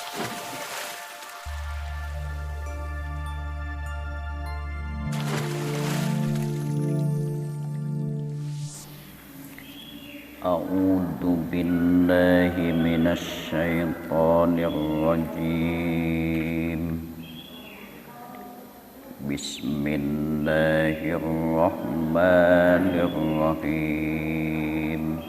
A'udzu billahi minasy syaithanir rajim. Bismillahirrahmanirrahim.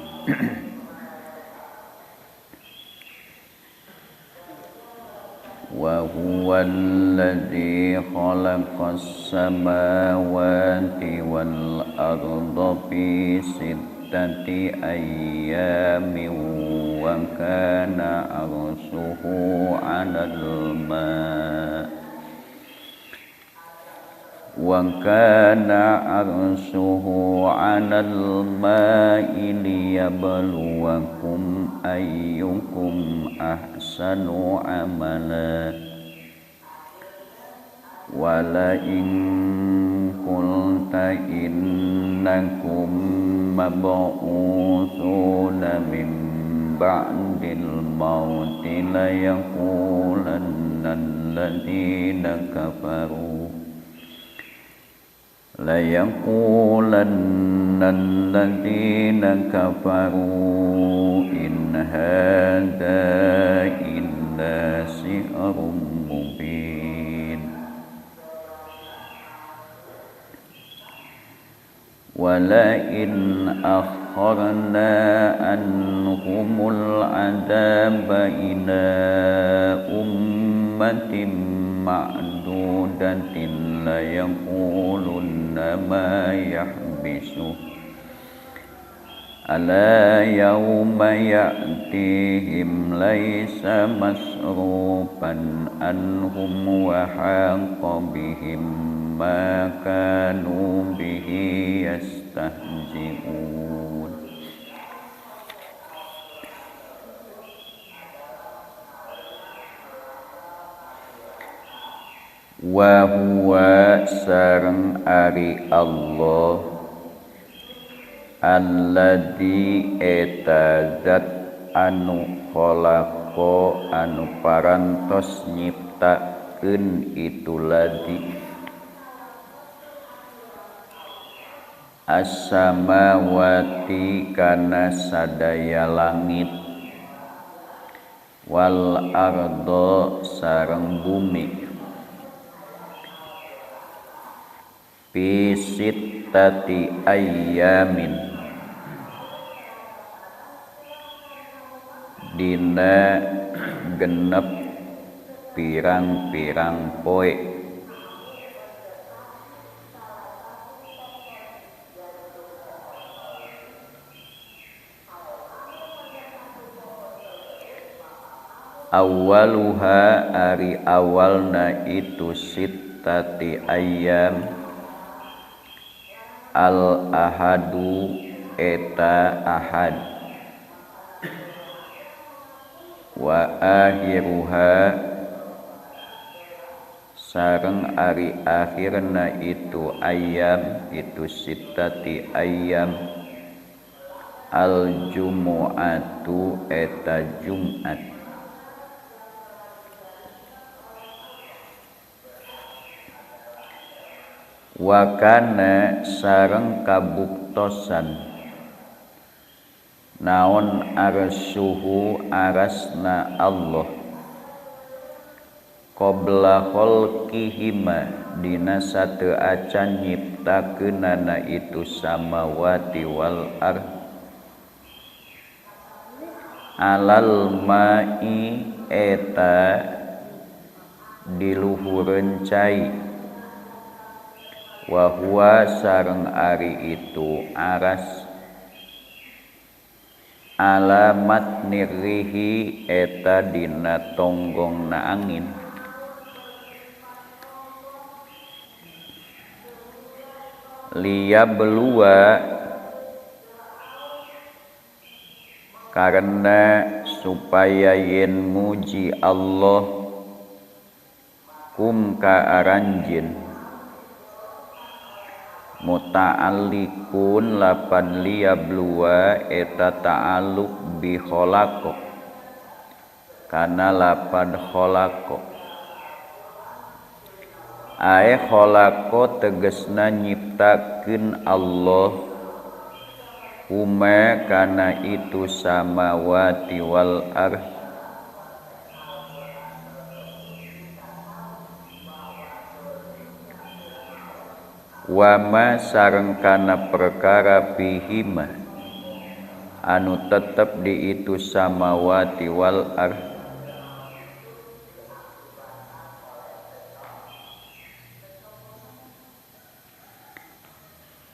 Wa huwal ladzi khalaqas samawati wal arda fi sittati ayyamin wa kana 'arshuhu 'alal ma' وَكَانَ عَرْشُهُ عَلَى الْمَاءِ لِيَبْلُوَكُمْ أَيُّكُمْ أَحْسَنُ عَمَلًا وَلَئِن قُلْتَ إِنَّكُمْ مَبْعُوثُونَ مِنْ بَعْدِ الْمَوْتِ لَيَقُولَنَّ الَّذِينَ كَفَرُوا إِنْ هَذَا إِلَّا سِحْرٌ مُبِينٌ وَلَئِنْ أَخَّرْنَا عَنْهُمُ الْعَذَابَ إِلَى أُمَّةٍ مَّعْدُودَةٍ لَيَقُولُنَّ مَا يَحْبِسُهُ أَلَا يَوْمَ يَأْتِيهِمْ لَيْسَ مَصْرُوفًا عَنْهُمْ وَحَاقَ بِهِمْ مَا كَانُوا بِهِ يَسْتَهْزِئُونَ Wa huwa sareng ari Allah alladzi eta zat anu khalaqa anu parantos nyiptakeun itu ladzi as-samawati kana sadaya langit wal ardo sareng bumi fi sittati ayyamin dina genep pirang-pirang poe awaluha ari awalna itu sittati ayyam al-ahadu eta ahad wa akhiruha sareng ari akhirna itu ayam itu sittati ayam al-jumu'atu eta Jumat wa kana sareng kabuktosan naon arsyuhu arasna Allah qabla khalqihima dina sateu acan nyiptakeunana itu samawati wal ard alal ma'i eta di luhureun cai wa huwa sareng ari itu aras alamat nirihi eta dina tonggongna angin liyabluwa karena supaya yen muji Allah kum ka aranjeun muta'alliqun lapan liyabluwa eta ta'alluq bi khalaqa kana lapad khalaqo ae khalaqo tegesna nyiptakeun Allah huma kana itu samawati wal ardh wama sareng kana perkara pihima anu tetep di itu samawati wal ardh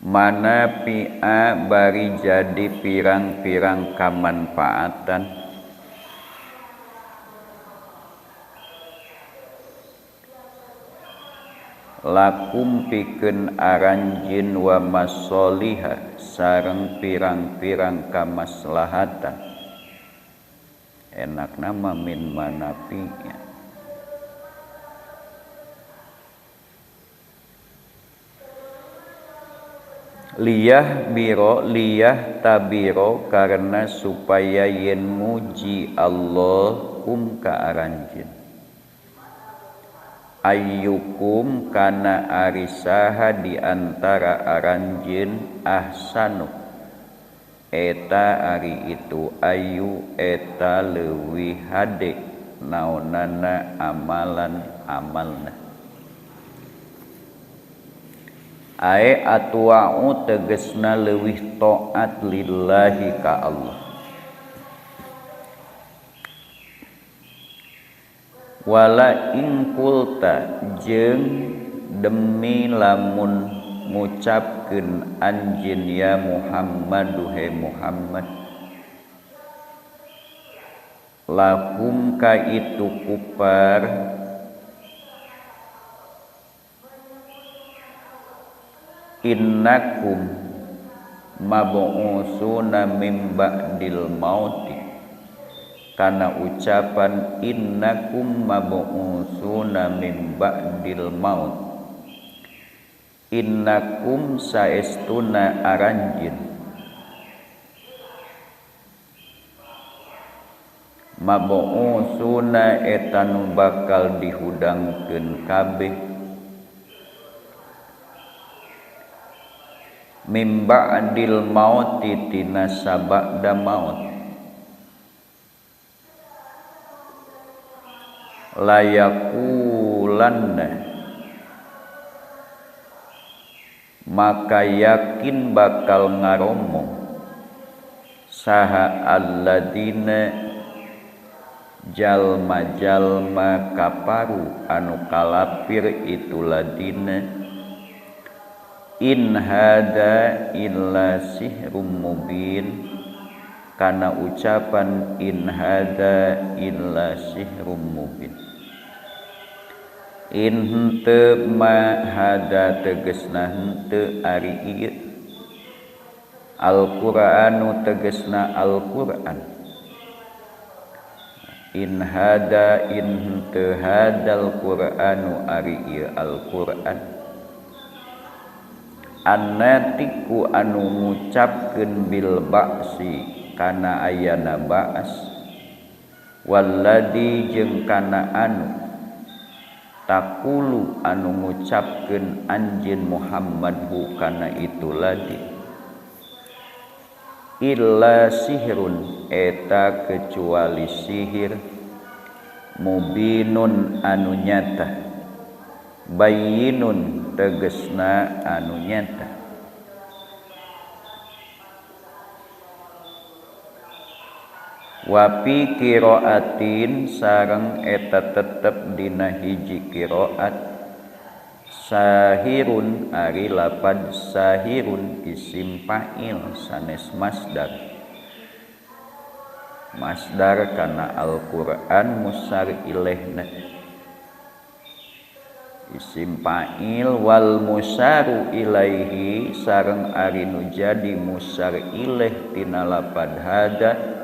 mana pi'a bari jadi pirang-pirang kamanfaatan lakum pikeun aranjeun wa masoliha sareng pirang-pirang kamaslahatan enak nama min manapinya liyah biro liyah tabiro karena supaya yen muji Allah ka aranjeun ayyukum kana arisaha diantara aranjeun ahsanu eta ari itu ayu eta leuwih hade naonana amalan amalna ae atua'u tegesna leuwih taat lillahi ka Allah wala ing kulta jeung demi lamun ngucapkeun anjeun ya Muhammadu he Muhammad lahum ka itu kupar innakum mab'usuna mim ba'dil mauti kana ucapan innakum mab'usuna mim ba'dil maut innakum saestuna aranjeun mab'usuna eta nu bakal dihudangkeun kabeh mim ba'dil mauti tina sabada maut layakulanna maka yakin bakal ngaromong saha alladina jalma-jalma kaparu anu kalapir itu ladina in hada illa sihrum mubin kana ucapan in hada illa sihrum mubin in henteu ma hada tegesna henteu ari ieu Al-Qur'anu tegesna Al-Qur'an in hada in henteu hadal Qur'anu ari ieu Al-Qur'an annatiku anu ngucapkeun bil ba'si kana ayana ba'as walladzi jeung kana anu takulu anu ngucapkeun anjeun Muhammad kana itu ladi illa sihrun eta kecuali sihir mubinun anu nyata bayyinun tegesna anu nyata wapi qiraatin sareng eta tetep dina hiji qiraat sahirun ari lapad sahirun isim fa'il sanes masdar kana Al-Qur'an musar ilaihna isim fa'il wal musaru ilaihi sareng ari nu jadi musar ilaih tina lapad hada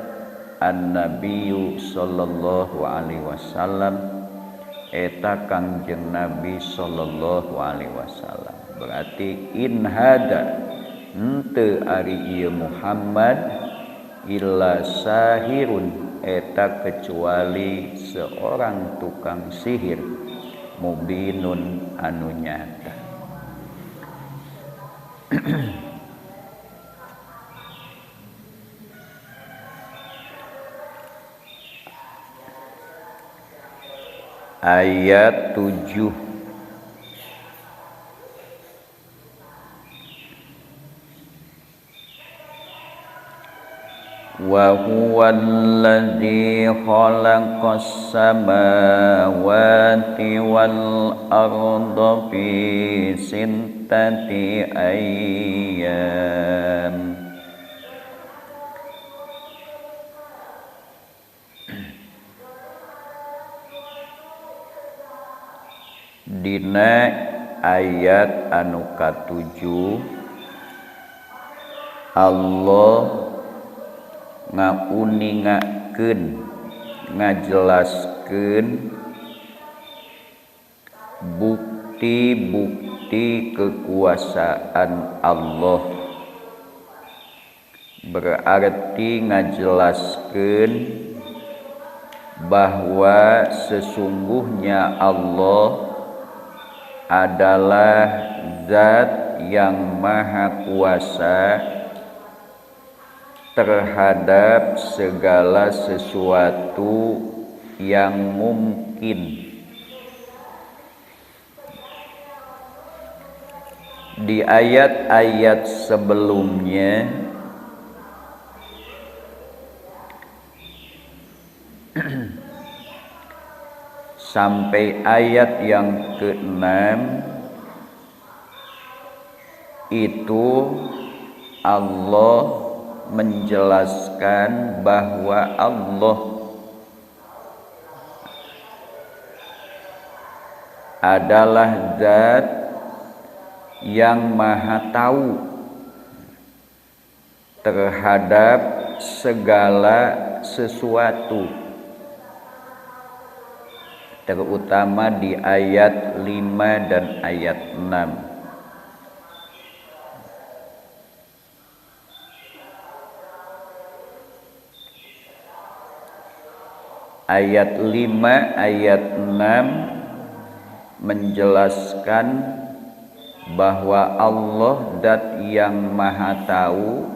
an-nabiyyu sallallahu alaihi wasallam eta Kangjeng Nabi sallallahu alaihi wasallam berarti in hada henteu ari ieu Muhammad illa sahirun eta kecuali seorang tukang sihir mubinun anu nyata. Ayat 7. Wa huwallazi khalaqas samawati wal arda fi sittati ayyam. Dina ayat anu katujuh Allah ngauningakeun ngajelaskeun bukti-bukti kekuasaan Allah, berarti ngajelaskeun bahwa sesungguhnya Allah adalah zat yang maha kuasa terhadap segala sesuatu yang mungkin. Di ayat-ayat sebelumnya sampai ayat yang ke-6 itu Allah menjelaskan bahwa Allah adalah zat yang maha tahu terhadap segala sesuatu, terutama di ayat 5 dan ayat 6. Ayat 5, ayat 6 menjelaskan bahwa Allah zat yang maha tahu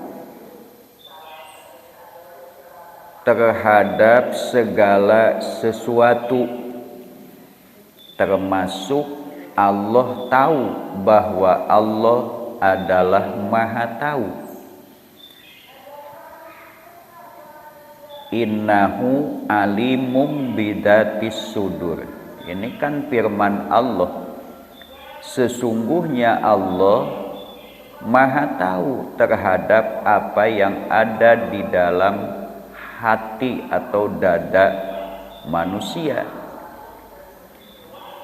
terhadap segala sesuatu, termasuk Allah tahu bahwa Allah adalah maha tahu. Innahu alimum bidatis sudur. Ini kan firman Allah. Sesungguhnya Allah maha tahu terhadap apa yang ada di dalam hati atau dada manusia.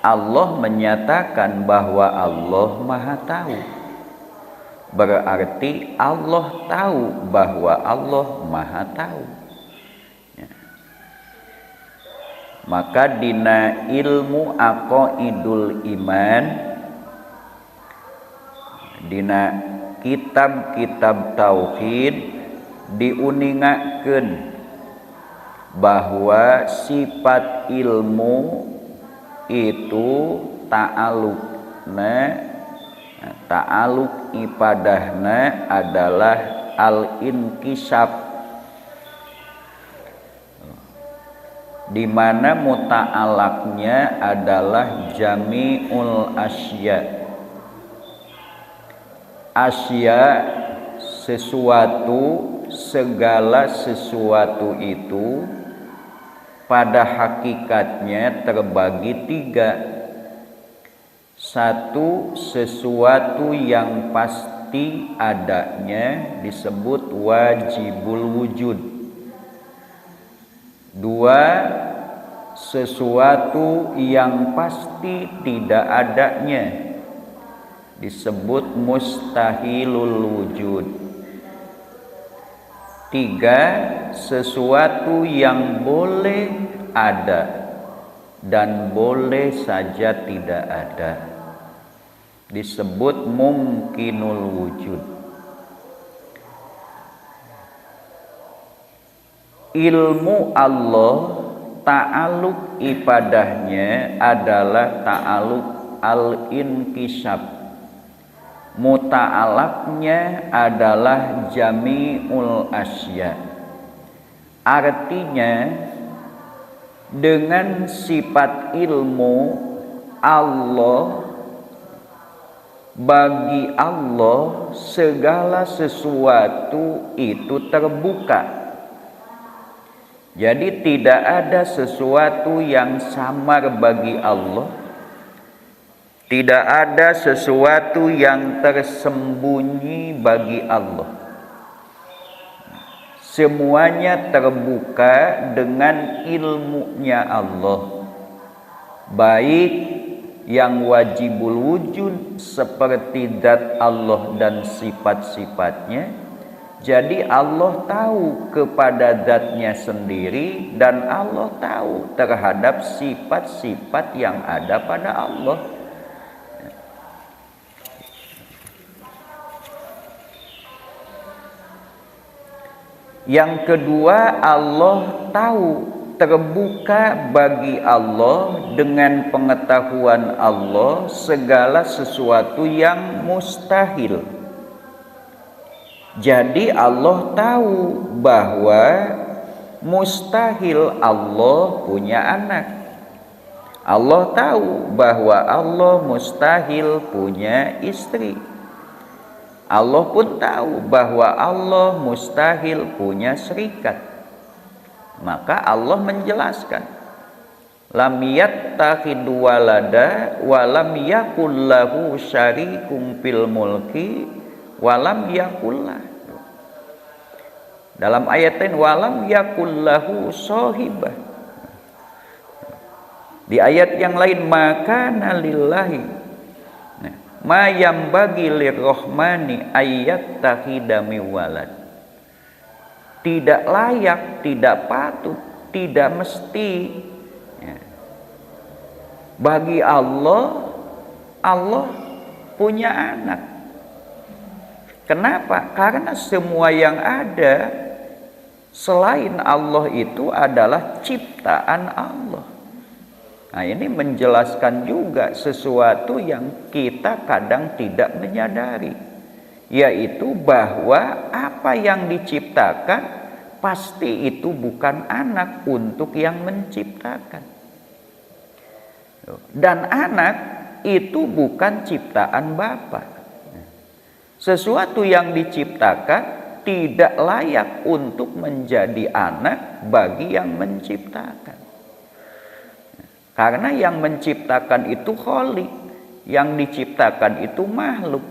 Allah menyatakan bahwa Allah maha tahu. Berarti Allah tahu bahwa Allah maha tahu. Maka dina ilmu aqaidul iman, dina kitab-kitab tauhid diuningakeun bahwa sifat ilmu itu ta'aluk ibadahna adalah al-inkisab, di mana muta'alaknya adalah jami'ul asya. Asya sesuatu, segala sesuatu itu pada hakikatnya terbagi tiga. Satu, sesuatu yang pasti adanya disebut wajibul wujud. Dua, sesuatu yang pasti tidak adanya disebut mustahilul wujud. Tiga, sesuatu yang boleh ada dan boleh saja tidak ada disebut mungkinul wujud. ilmu Allah ta'aluk ibadahnya adalah ta'aluk al-inkisab, muta'alaknya adalah jami'ul asya. Artinya dengan sifat ilmu Allah, bagi Allah segala sesuatu itu terbuka. Jadi tidak ada sesuatu yang samar bagi Allah, tidak ada sesuatu yang tersembunyi bagi Allah. Semuanya terbuka dengan ilmunya Allah, baik yang wajibul wujud seperti zat Allah dan sifat-sifatnya. Jadi Allah tahu kepada zatnya sendiri dan Allah tahu terhadap sifat-sifat yang ada pada Allah. Yang kedua, Allah tahu, terbuka bagi Allah dengan pengetahuan Allah segala sesuatu yang mustahil. Jadi Allah tahu bahwa mustahil Allah punya anak. Allah tahu bahwa Allah mustahil punya istri. Allah pun tahu bahwa Allah mustahil punya serikat. Maka Allah menjelaskan, lam yattakhidhu walada wa lam yakul lahu syarikun fil mulki wa lam yakullah. Dalam ayat lain, wa lam yakul lahu sahibah. Di ayat yang lain, maka nalillahi ma yambagi lirrahmani ayyattakhidha min walad. Tidak layak, tidak patut, tidak mesti bagi Allah punya anak. Kenapa? Karena semua yang ada selain Allah itu adalah ciptaan Allah. Nah, ini menjelaskan juga sesuatu yang kita kadang tidak menyadari, yaitu bahwa apa yang diciptakan pasti itu bukan anak untuk yang menciptakan. Dan anak itu bukan ciptaan Bapa. Sesuatu yang diciptakan tidak layak untuk menjadi anak bagi yang menciptakan. Karena yang menciptakan itu Khaliq, yang diciptakan itu makhluk.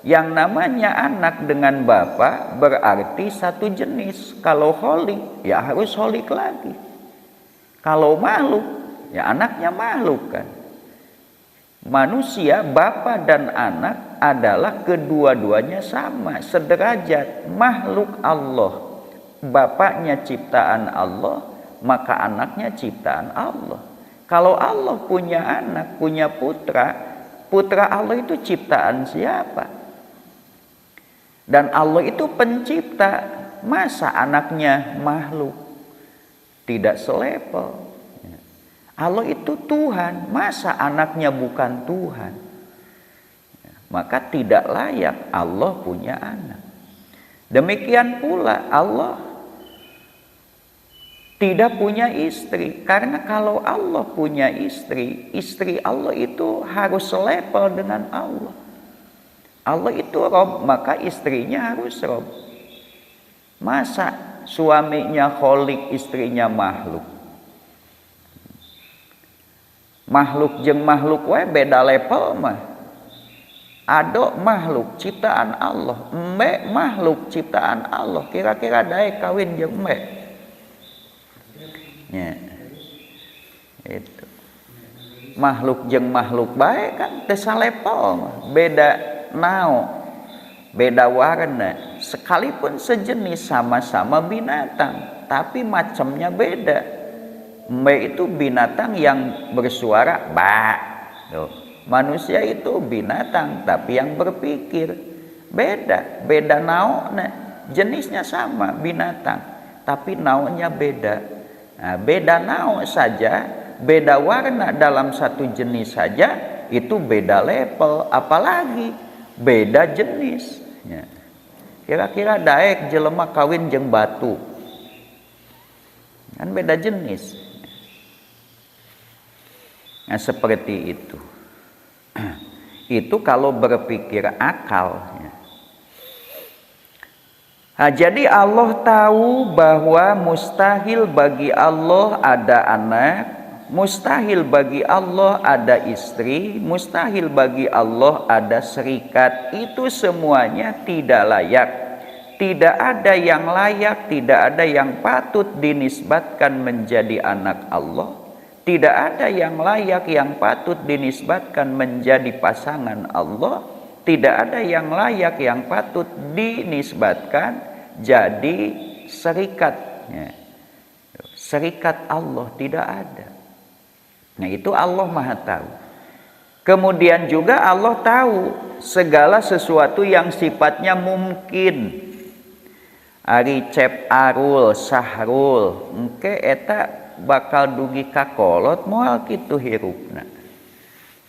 Yang namanya anak dengan Bapa berarti satu jenis. Kalau Khaliq, ya harus Khaliq lagi. Kalau makhluk, ya anaknya makhluk kan. Manusia, Bapa dan anak adalah kedua-duanya sama, sederajat, makhluk Allah. Bapaknya ciptaan Allah, maka anaknya ciptaan Allah. Kalau Allah punya anak, punya putra, putra Allah itu ciptaan siapa? Dan Allah itu pencipta, masa anaknya makhluk? Tidak selevel. Allah itu Tuhan, masa anaknya bukan Tuhan? Maka tidak layak Allah punya anak. Demikian pula Allah tidak punya istri, karena kalau Allah punya istri, istri Allah itu harus selevel dengan Allah. Allah itu Rob, maka istrinya harus Rob. Masa suaminya Khaliq, istrinya makhluk? Makhluk jeung makhluk we beda level mah. Ado makhluk ciptaan Allah, embe makhluk ciptaan Allah. Kira-kira dae kawin jeung embe. Ya. Itu. Makhluk jeung makhluk bae kan teu salepel mah. Beda nao, beda warna. Sekalipun sejenis sama-sama binatang, tapi macamnya beda. Embe itu binatang yang bersuara ba. Tuh. Manusia itu binatang tapi yang berpikir. Beda naona. Jenisnya sama binatang, tapi naonnya beda. Nah, beda naon saja, beda warna dalam satu jenis saja itu beda level, apalagi beda jenis. Ya. Kira-kira daek jelema kawin jeung batu, kan beda jenis. Nah, seperti itu. Itu kalau berpikir akal. Nah, jadi Allah tahu bahwa mustahil bagi Allah ada anak, mustahil bagi Allah ada istri, mustahil bagi Allah ada serikat. Itu semuanya tidak layak. Tidak ada yang layak, tidak ada yang patut dinisbatkan menjadi anak Allah. Tidak ada yang layak yang patut dinisbatkan menjadi pasangan Allah. Tidak ada yang layak yang patut dinisbatkan jadi serikatnya. Serikat Allah tidak ada. Nah, itu Allah Maha tahu. Kemudian juga Allah tahu segala sesuatu yang sifatnya mungkin. Ari cep arul sahrul engke eta bakal dugi ka kolot moal kitu hirupna.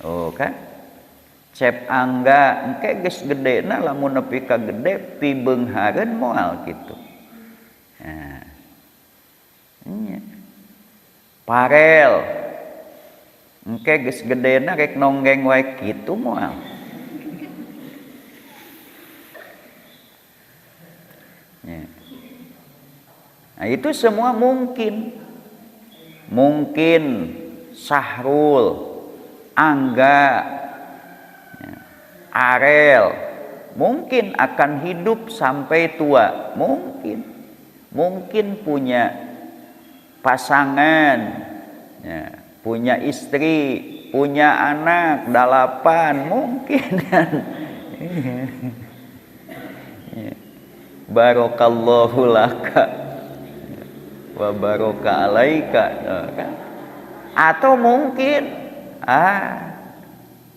Oh kan? Cep angga engke geus gedena lamun nepi ka gede pi beunghareun moal kitu. Nah. Parel engke geus gedena rek nonggeng wae kitu moal. Nah, itu semua mungkin. Mungkin sahrul, angga, arel, mungkin akan hidup sampai tua, mungkin punya pasangan, punya istri, punya anak 8, mungkin kan. Barokallahu laka wa baraka alaika, atau mungkin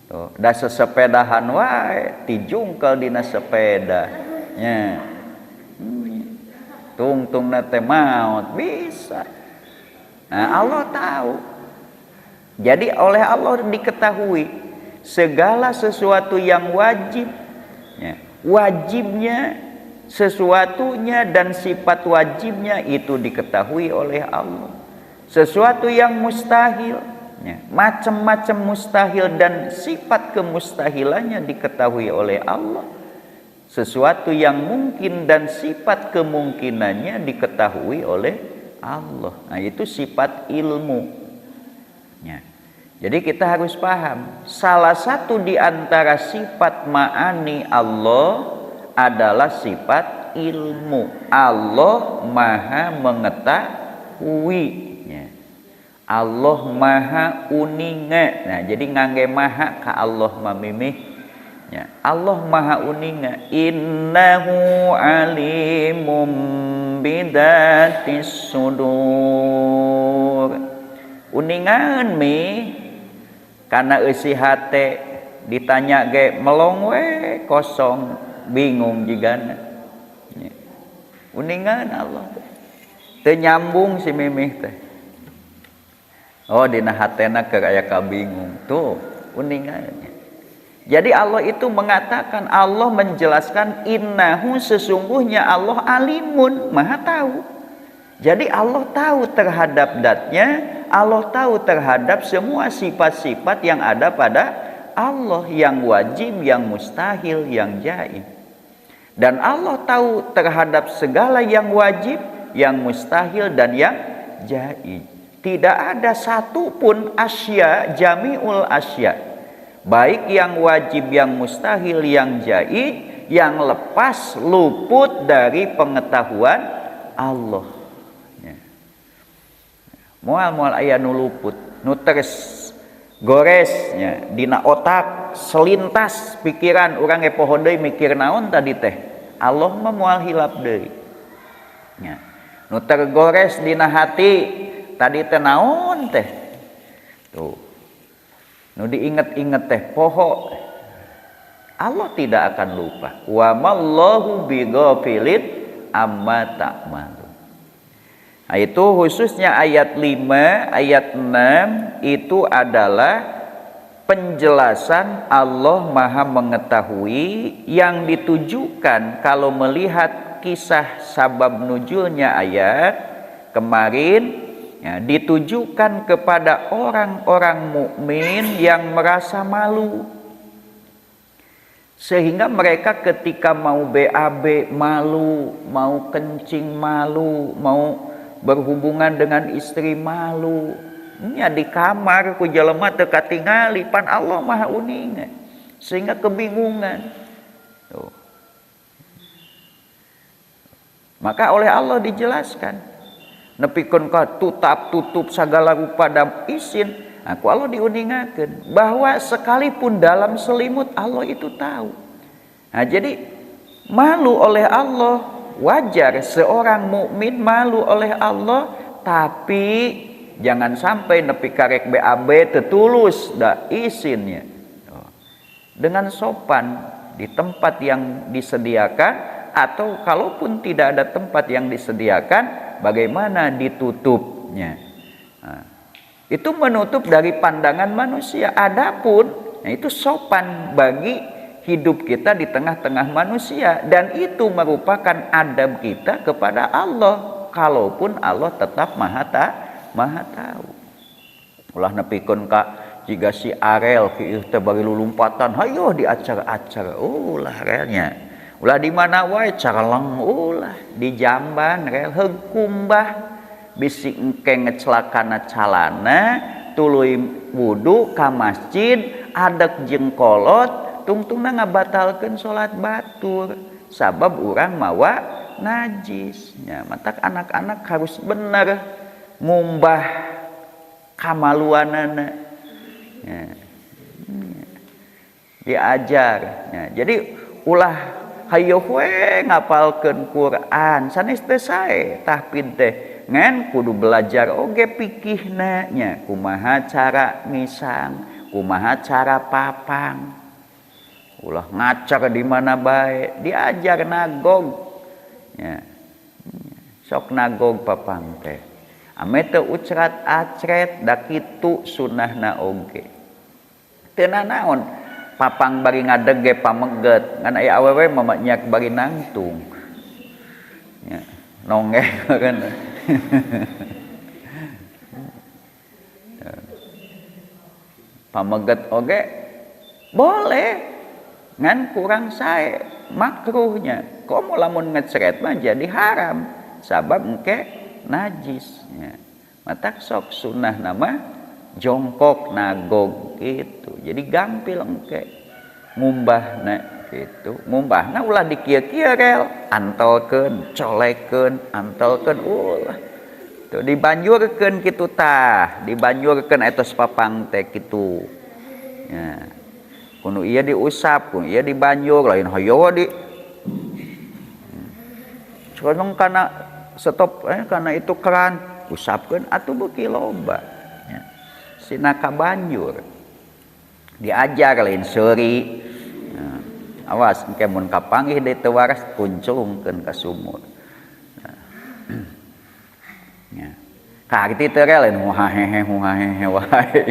tuh da sesepedahan wae tijungkel dina sepeda nya tungtungna teh maot bisa. Nah, Allah tahu. Jadi oleh Allah diketahui segala sesuatu yang wajib, wajibnya sesuatunya dan sifat wajibnya itu diketahui oleh Allah. Sesuatu yang mustahil, macam-macam mustahil dan sifat kemustahilannya diketahui oleh Allah. Sesuatu yang mungkin dan sifat kemungkinannya diketahui oleh Allah. Nah, itu sifat ilmu. Jadi kita harus paham, salah satu di antara sifat ma'ani Allah adalah sifat ilmu. Allah Maha mengetahui. Allah Maha uninga. Nah, jadi ngangge maha ka Allah mamimih. Allah Maha uninga. Innahu alimum bidatis sudur. Uningan mi kana eusi hate ditanya ge melong we kosong bingung jigana. Uningan Allah teu nyambung si mimih teh. Oh dina hatena keur aya kabingung tuh uningannya. Jadi Allah itu mengatakan, Allah menjelaskan innahu sesungguhnya Allah alimun, Maha tahu. Jadi Allah tahu terhadap datnya, Allah tahu terhadap semua sifat-sifat yang ada pada Allah, yang wajib, yang mustahil, yang jaiz. Dan Allah tahu terhadap segala yang wajib, yang mustahil dan yang jaiz. Tidak ada satu pun asya, jami'ul asya, baik yang wajib, yang mustahil, yang jaiz, yang lepas luput dari pengetahuan Allah. Moal aya nu luput, nu teres goresnya dina otak selintas pikiran urang ge poho deui mikir naon tadi teh. Allah mah moal hilap deui. Nya. Nu tergores dina hati tadi teh naon teh? Tuh. Nu diinget-inget teh poho. Allah tidak akan lupa. Wa mallahu bighafilin amma ta'malun. Nah, itu khususnya ayat 5, ayat 6 itu adalah penjelasan Allah Maha Mengetahui yang ditujukan kalau melihat kisah sabab nuzulnya ayat kemarin ya, ditujukan kepada orang-orang mukmin yang merasa malu. Sehingga mereka ketika mau BAB malu, mau kencing malu, mau berhubungan dengan istri malu. Nya di kamar ku jelema teu katingali pan Allah Maha uning. Sehingga kebingungan. Tuh. Maka oleh Allah dijelaskan nepikeun ka tutup sagala rupa dan isin. Aku Allah diuningakeun bahwa sekalipun dalam selimut Allah itu tahu. Nah, jadi malu oleh Allah wajar, seorang mukmin malu oleh Allah, tapi jangan sampai nepi karek BAB tetulus da izinnya. Dengan sopan di tempat yang disediakan, atau kalaupun tidak ada tempat yang disediakan, bagaimana ditutupnya. Nah, itu menutup dari pandangan manusia. Adapun itu sopan bagi hidup kita di tengah-tengah manusia, dan itu merupakan adab kita kepada Allah, kalaupun Allah tetap maha tahu. Ulah nepikeun ka jika si Arel kieu teh bari lulumpatan hayo di acara-acara ulah relnya. Ulah di mana wae careleng ulah di jamban rel heukumbah bisi engke ngecelakana calana tuluy wudu ka masjid adek jeung kolot tungtungna ngabatalkeun salat batur sabab urang mawa najisnya. Matak anak-anak harus bener ngumbah kamaluanana ya. Diajar ya. Jadi ulah hayo we ngapalkeun Quran sanes teh sae tahfidz teh ngan kudu belajar oge pikihna nya kumaha cara ngisang, kumaha cara papang. Ulah ngacar di mana bae, diajar nagog. Ya. Sok nagog papang teh. Ame teu ucrat acret da kitu sunahna oge. Teu nanaon papang bari ngadege pameget, ngan aya awewe mama nyak bari nangtung. Ya, nongeh kan. Pameget oge boleh ngan kurang sae makruhnya. Komo lamun ngecret mah jadi haram sabab engke najisnya. Matak sok sunah nama jongkok nagog gitu. Jadi gampil engke ngumbahna gitu. Ngumbahna ulah di kieu-kieu rel, antolkeun, colekeun, antolkeun ulah. Tuh dibanjurkeun kitu tah, dibanjurkeun etos papang teh kitu. Ya. Kudu ieu diusap, kudu ieu dibanjur, lain hayo di Condong kana stop kana itu keran usapkeun atuh beuki loba. Ya. Sinaka banjur. Diajar lain seuri. Ya. Awas engke mun kapanggih deui teu waras kuncungkeun ka sumur. Ya. Ka kitu teh lain huhahehe wae.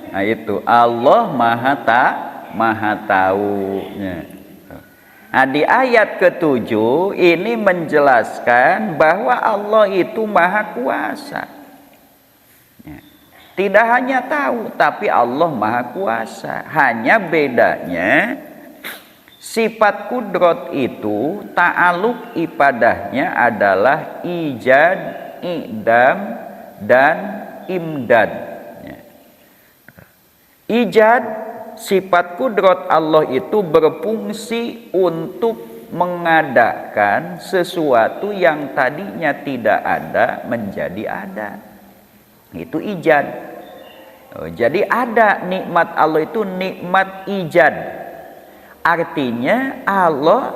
Nah itu Allah maha tahu. Nah di ayat ke-7 ini menjelaskan bahwa Allah itu maha kuasa. Tidak hanya tahu, tapi Allah maha kuasa. Hanya bedanya sifat kudrat itu ta'aluk ibadahnya adalah ijad, idam, dan imdad. Ijad, sifat kudrat Allah itu berfungsi untuk mengadakan sesuatu yang tadinya tidak ada menjadi ada. Itu ijad. Jadi ada nikmat Allah itu nikmat ijad. Artinya Allah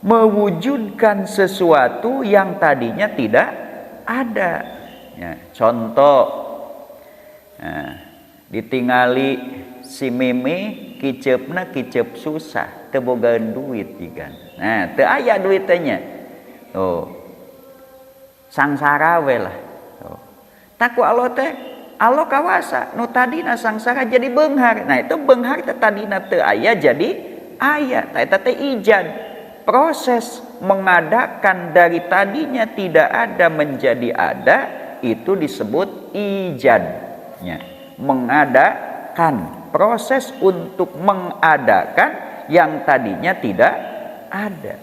mewujudkan sesuatu yang tadinya tidak ada. Ya, contoh, ditingali si Mimi kiceupna kiceup susah, teu bogaan duit jigan. Nah, teu aya duit teh nya. Tuh. Sangsara we lah. Tuh. Taku Allah teh Allah kawasa nu tadina sangsara jadi beunghar. Nah, itu beunghar teh tadina teu aya jadi aya. Tah eta teh ijad. Proses mengadakan dari tadinya tidak ada menjadi ada itu disebut ijadnya. Mengadakan, proses untuk mengadakan yang tadinya tidak ada.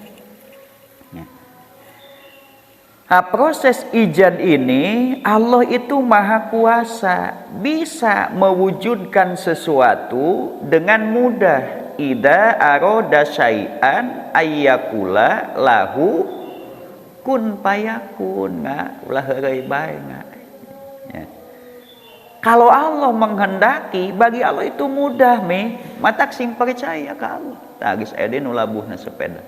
Nah, proses ijad ini Allah itu maha kuasa, bisa mewujudkan sesuatu dengan mudah. Ida aroda syai'an ayyakula lahu kun payakun, ulah heureuy bae ya. Kalau Allah menghendaki, bagi Allah itu mudah matak sing percaya ka Allah. Tah geus aya nu labuhna sepeda.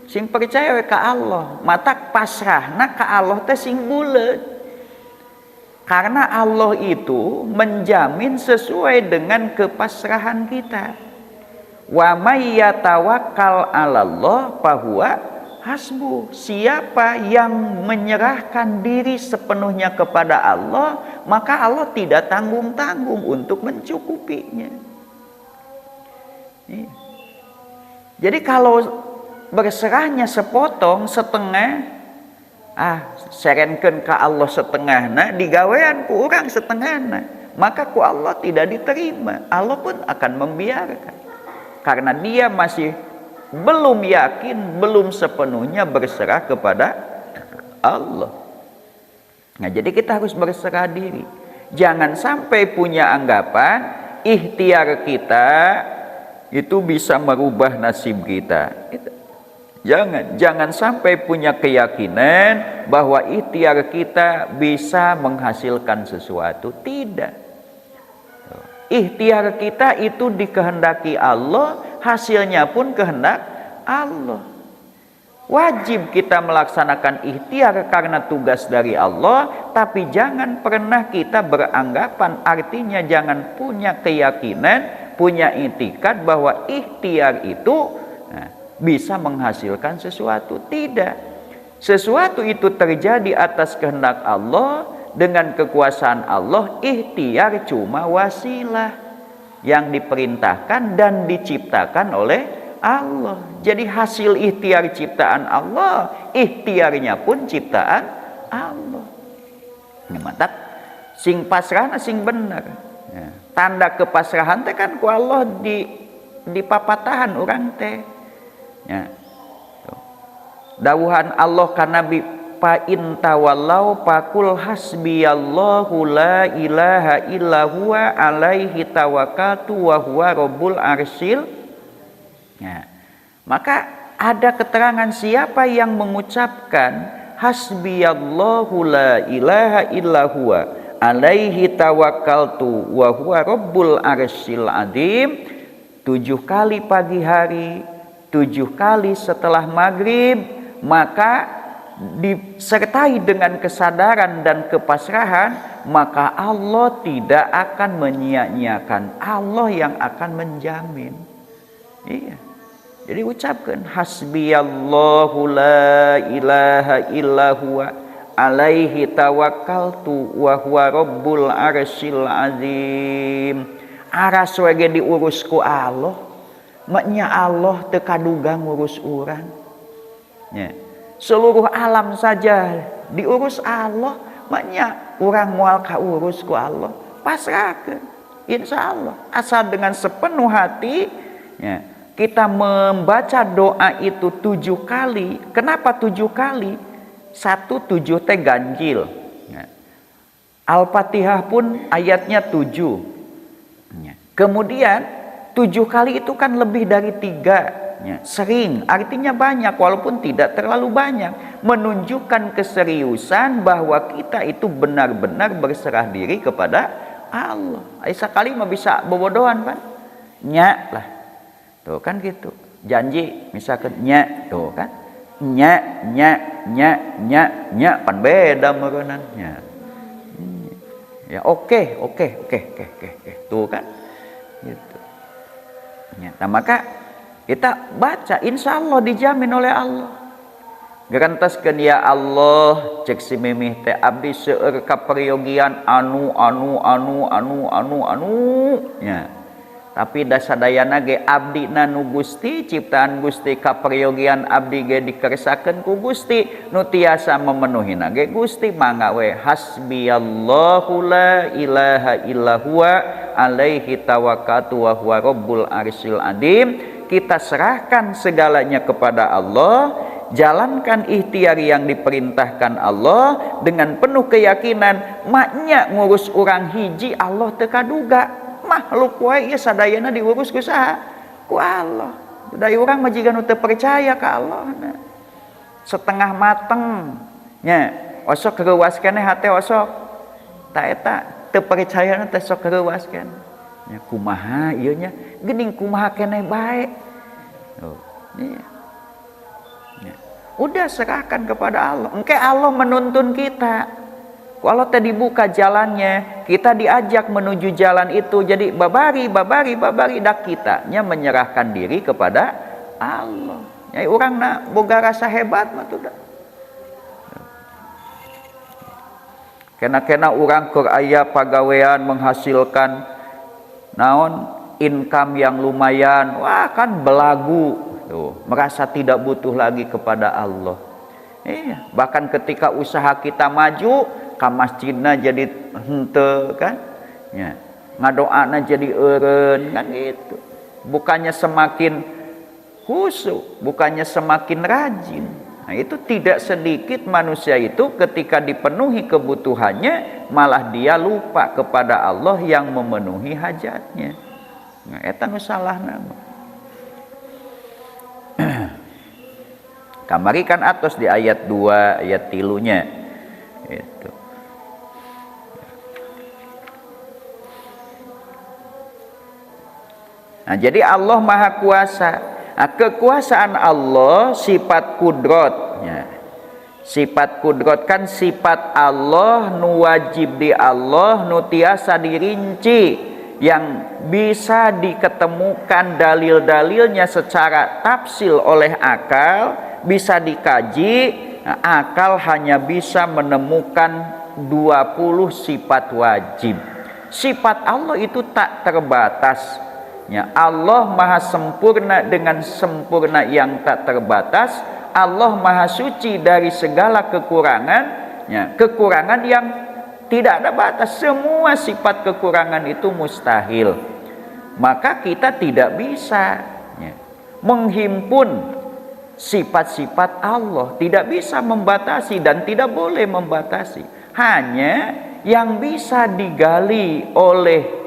Sing percaya we ka Allah, matak pasrahna ka Allah teh sing buleut. Karena Allah itu menjamin sesuai dengan kepasrahan kita. Wa may yatawakkal 'alallah fahuwa hasbuh. Siapa yang menyerahkan diri sepenuhnya kepada Allah, maka Allah tidak tanggung-tanggung untuk mencukupinya. Jadi kalau berserahnya sepotong, setengah, serenkeun ka Allah setengahna, digawean ku urang setengahna, maka ku Allah tidak diterima. Allah pun akan membiarkan. Karena dia masih belum yakin, belum sepenuhnya berserah kepada Allah. Nah, jadi kita harus berserah diri. Jangan sampai punya anggapan ikhtiar kita itu bisa merubah nasib kita. Jangan sampai punya keyakinan bahwa ikhtiar kita bisa menghasilkan sesuatu. Tidak. Ikhtiar kita itu dikehendaki Allah, hasilnya pun kehendak Allah. Wajib kita melaksanakan ikhtiar karena tugas dari Allah, tapi jangan pernah kita beranggapan, artinya jangan punya keyakinan, punya itikad bahwa ikhtiar itu bisa menghasilkan sesuatu. Tidak. Sesuatu itu terjadi atas kehendak Allah, dengan kekuasaan Allah. Ikhtiar cuma wasilah yang diperintahkan dan diciptakan oleh Allah. Jadi hasil ikhtiar ciptaan Allah, ikhtiarnya pun ciptaan Allah. Ini mantap. Sing pasrahna sing bener. Ya. Tanda kepasrahan teh kan ku Allah di papatahan urang teh. Ya. Dawuhan Allah ka Nabi, fa in tawallau faqul hasbiyallahu la ilaha illa huwa alaihi tawakkaltu wa huwa rabbul arsyil. Ya. Maka ada keterangan siapa yang mengucapkan hasbiyallahu la ilaha illa huwa alaihi tawakkaltu wa huwa rabbul arsyil azim 7 kali pagi hari, 7 kali setelah maghrib, maka disertai dengan kesadaran dan kepasrahan, maka Allah tidak akan menyia-nyiakan. Allah yang akan menjamin. Iya. Jadi ucapkan hasbiyallahu la ilaha illa huwa alaihi tawakkaltu wa huwa rabbul arsyil azim. Aras wege diurus ku Allah. Maknya Allah teu kaduga ngurus urang. Ya. Seluruh alam saja diurus Allah, maknya urang moal kaurus ku Allah. Pasrahkeun. Insyaallah asal dengan sepenuh hati ya, kita membaca doa itu 7 kali. Kenapa 7 kali? 1 7 teh ganjil. Ya. Al-Fatihah pun ayatnya 7. Ya. Kemudian 7 kali itu kan lebih dari 3 ya, sering, artinya banyak walaupun tidak terlalu banyak, menunjukkan keseriusan bahwa kita itu benar-benar berserah diri kepada Allah. Sekali mah bisa bobodohan kan? Nya lah. Tuh kan gitu. Janji misalkan nya, tuh kan? Nya pan beda meureunannya. Ya oke. Tuh kan. Gitu. Ya, nah maka kita baca, insya Allah dijamin oleh Allah. Gerantaskeun ya Allah, cek si mimih teh abdi seueur kaperyogian anu. Ya. Tapi dasadayana ge abdi nu Gusti, ciptaan Gusti, kaperyogian abdi ge dikeresakeun ku Gusti, nu tiasa memenuhina ge Gusti. Mangga we hasbiyallahu la ilaha illa huwa alaihi tawakkaltu wa huwa rabbul arsyil adim. Kita serahkan segalanya kepada Allah, jalankan ikhtiar yang diperintahkan Allah dengan penuh keyakinan. Maknya ngurus orang hiji Allah teu kaduga. Makhluk wae ieu sadayana diurus ku saha? Ku Allah. Dari urang mah jiga nu teu percaya ka Allah na. Setengah mateng nya, osok reuwas keneh hate osok. Ta eta teu percaya na teh sok reuwas keneh. Nya kumaha ieu nya? Geuning kumaha keneh bae. Oh, iya. Ya. Udah serahkan kepada Allah. Engke Allah menuntun kita. Kalau tadi dibuka jalannya, kita diajak menuju jalan itu. Jadi babari dak kitanya menyerahkan diri kepada Allah. Nyai urang na boga rasa hebat mah tuh dah. Kena urang keur aya pagawean menghasilkan naon income yang lumayan. Wah kan belagu. Tuh, merasa tidak butuh lagi kepada Allah. Iya, bahkan ketika usaha kita maju, ka masjidna jadi henteu kan, ya, ngadoana jadi eureun kan gitu. Bukannya semakin khusyuk, bukannya semakin rajin. Nah, itu tidak sedikit manusia itu ketika dipenuhi kebutuhannya malah dia lupa kepada Allah yang memenuhi hajatnya. Nah, eta nu salahna. Kamari kan atos di ayat 2 ayat 3-nya itu. Nah, jadi Allah Maha Kuasa. Nah, kekuasaan Allah sifat kudrotnya. Sifat kudrot kan sifat Allah nu wajib di Allah, nu tiasa dirinci, yang bisa diketemukan dalil-dalilnya secara tafsil oleh akal, bisa dikaji. Nah, akal hanya bisa menemukan 20 sifat wajib. Sifat Allah itu tak terbatas. Ya, Allah maha sempurna dengan sempurna yang tak terbatas. Allah maha suci dari segala kekurangan, ya, kekurangan yang tidak ada batas. Semua sifat kekurangan itu mustahil. Maka kita tidak bisa, ya, menghimpun sifat-sifat Allah, tidak bisa membatasi dan tidak boleh membatasi. Hanya yang bisa digali oleh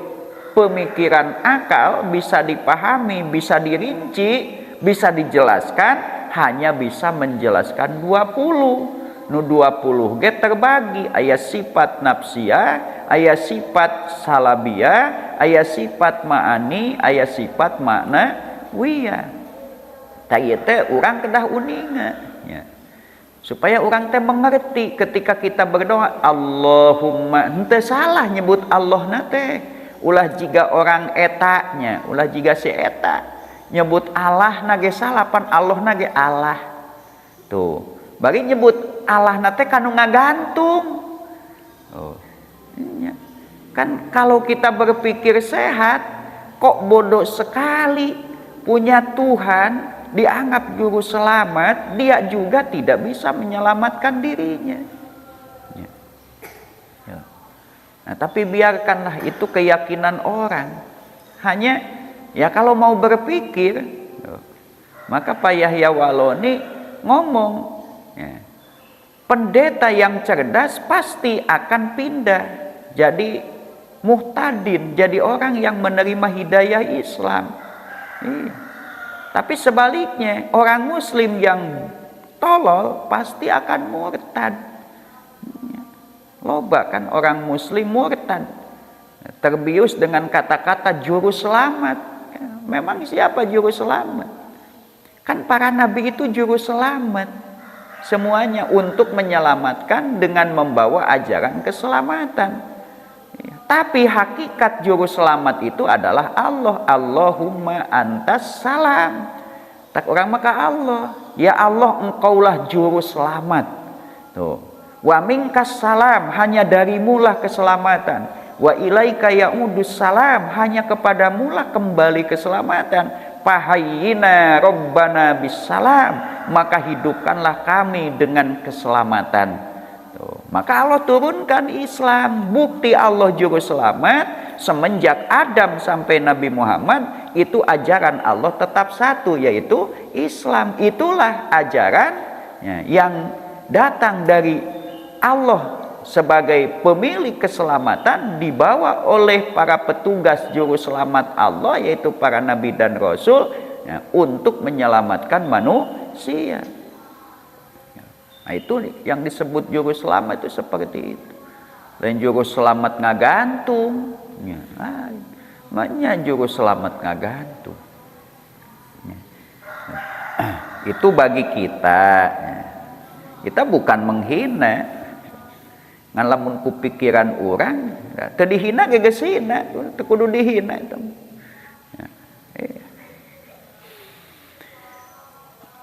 pemikiran akal, bisa dipahami, bisa dirinci, bisa dijelaskan, hanya bisa menjelaskan 20. Nu 20 ge terbagi, aya sifat nafsiyah, aya sifat salabiyah, aya sifat ma'ani, aya sifat ma'nawiyah. Ta ieu teh urang kedah uninga, ya. Supaya orang teh mengerti ketika kita berdoa Allahumma, henteu salah nyebut Allah na teh. Ulah jiga orang etanya, ulah jiga si eta nyebut Allah nage salah, pan Allah nage Allah. Tuh, bari nyebut Allah nate kanu ngagantung. Oh, iya. Kan kalau kita berpikir sehat, kok bodoh sekali punya Tuhan dianggap juru selamat, dia juga tidak bisa menyelamatkan dirinya. Nah, tapi biarkanlah itu keyakinan orang. Hanya ya kalau mau berpikir, maka Pak Yahya Waloni ngomong, ya, pendeta yang cerdas pasti akan pindah jadi muhtadin, jadi orang yang menerima hidayah Islam. Iya. Tapi sebaliknya orang Muslim yang tolol pasti akan murtad. Loba kan orang Muslim murtad, terbius dengan kata-kata juru selamat. Memang siapa juru selamat? Kan para nabi itu juru selamat. Semuanya untuk menyelamatkan dengan membawa ajaran keselamatan. Tapi hakikat juru selamat itu adalah Allah. Allahumma antas salam. Tak orang maka Allah, ya Allah engkaulah juru selamat. Tuh. Wa minkas salam, hanya darimulah keselamatan. Wa ilaika ya'udus salam, hanya kepadamulah kembali keselamatan. Fahayyina rabbana bisalam, maka hidupkanlah kami dengan keselamatan. Tuh. Maka Allah turunkan Islam, bukti Allah juru selamat semenjak Adam sampai Nabi Muhammad. Itu ajaran Allah tetap satu, yaitu Islam. Itulah ajaran yang datang dari Allah sebagai pemilik keselamatan, dibawa oleh para petugas juru selamat Allah, yaitu para nabi dan rasul, untuk menyelamatkan manusia. Nah, itu yang disebut juru selamat itu seperti itu. Dan juru selamat ngagantung, namanya juru selamat ngagantung. Itu bagi kita. Kita bukan menghina. Ngan lamun kupikiran orang, teu dihina ge geus hina, teu kudu dihina itu.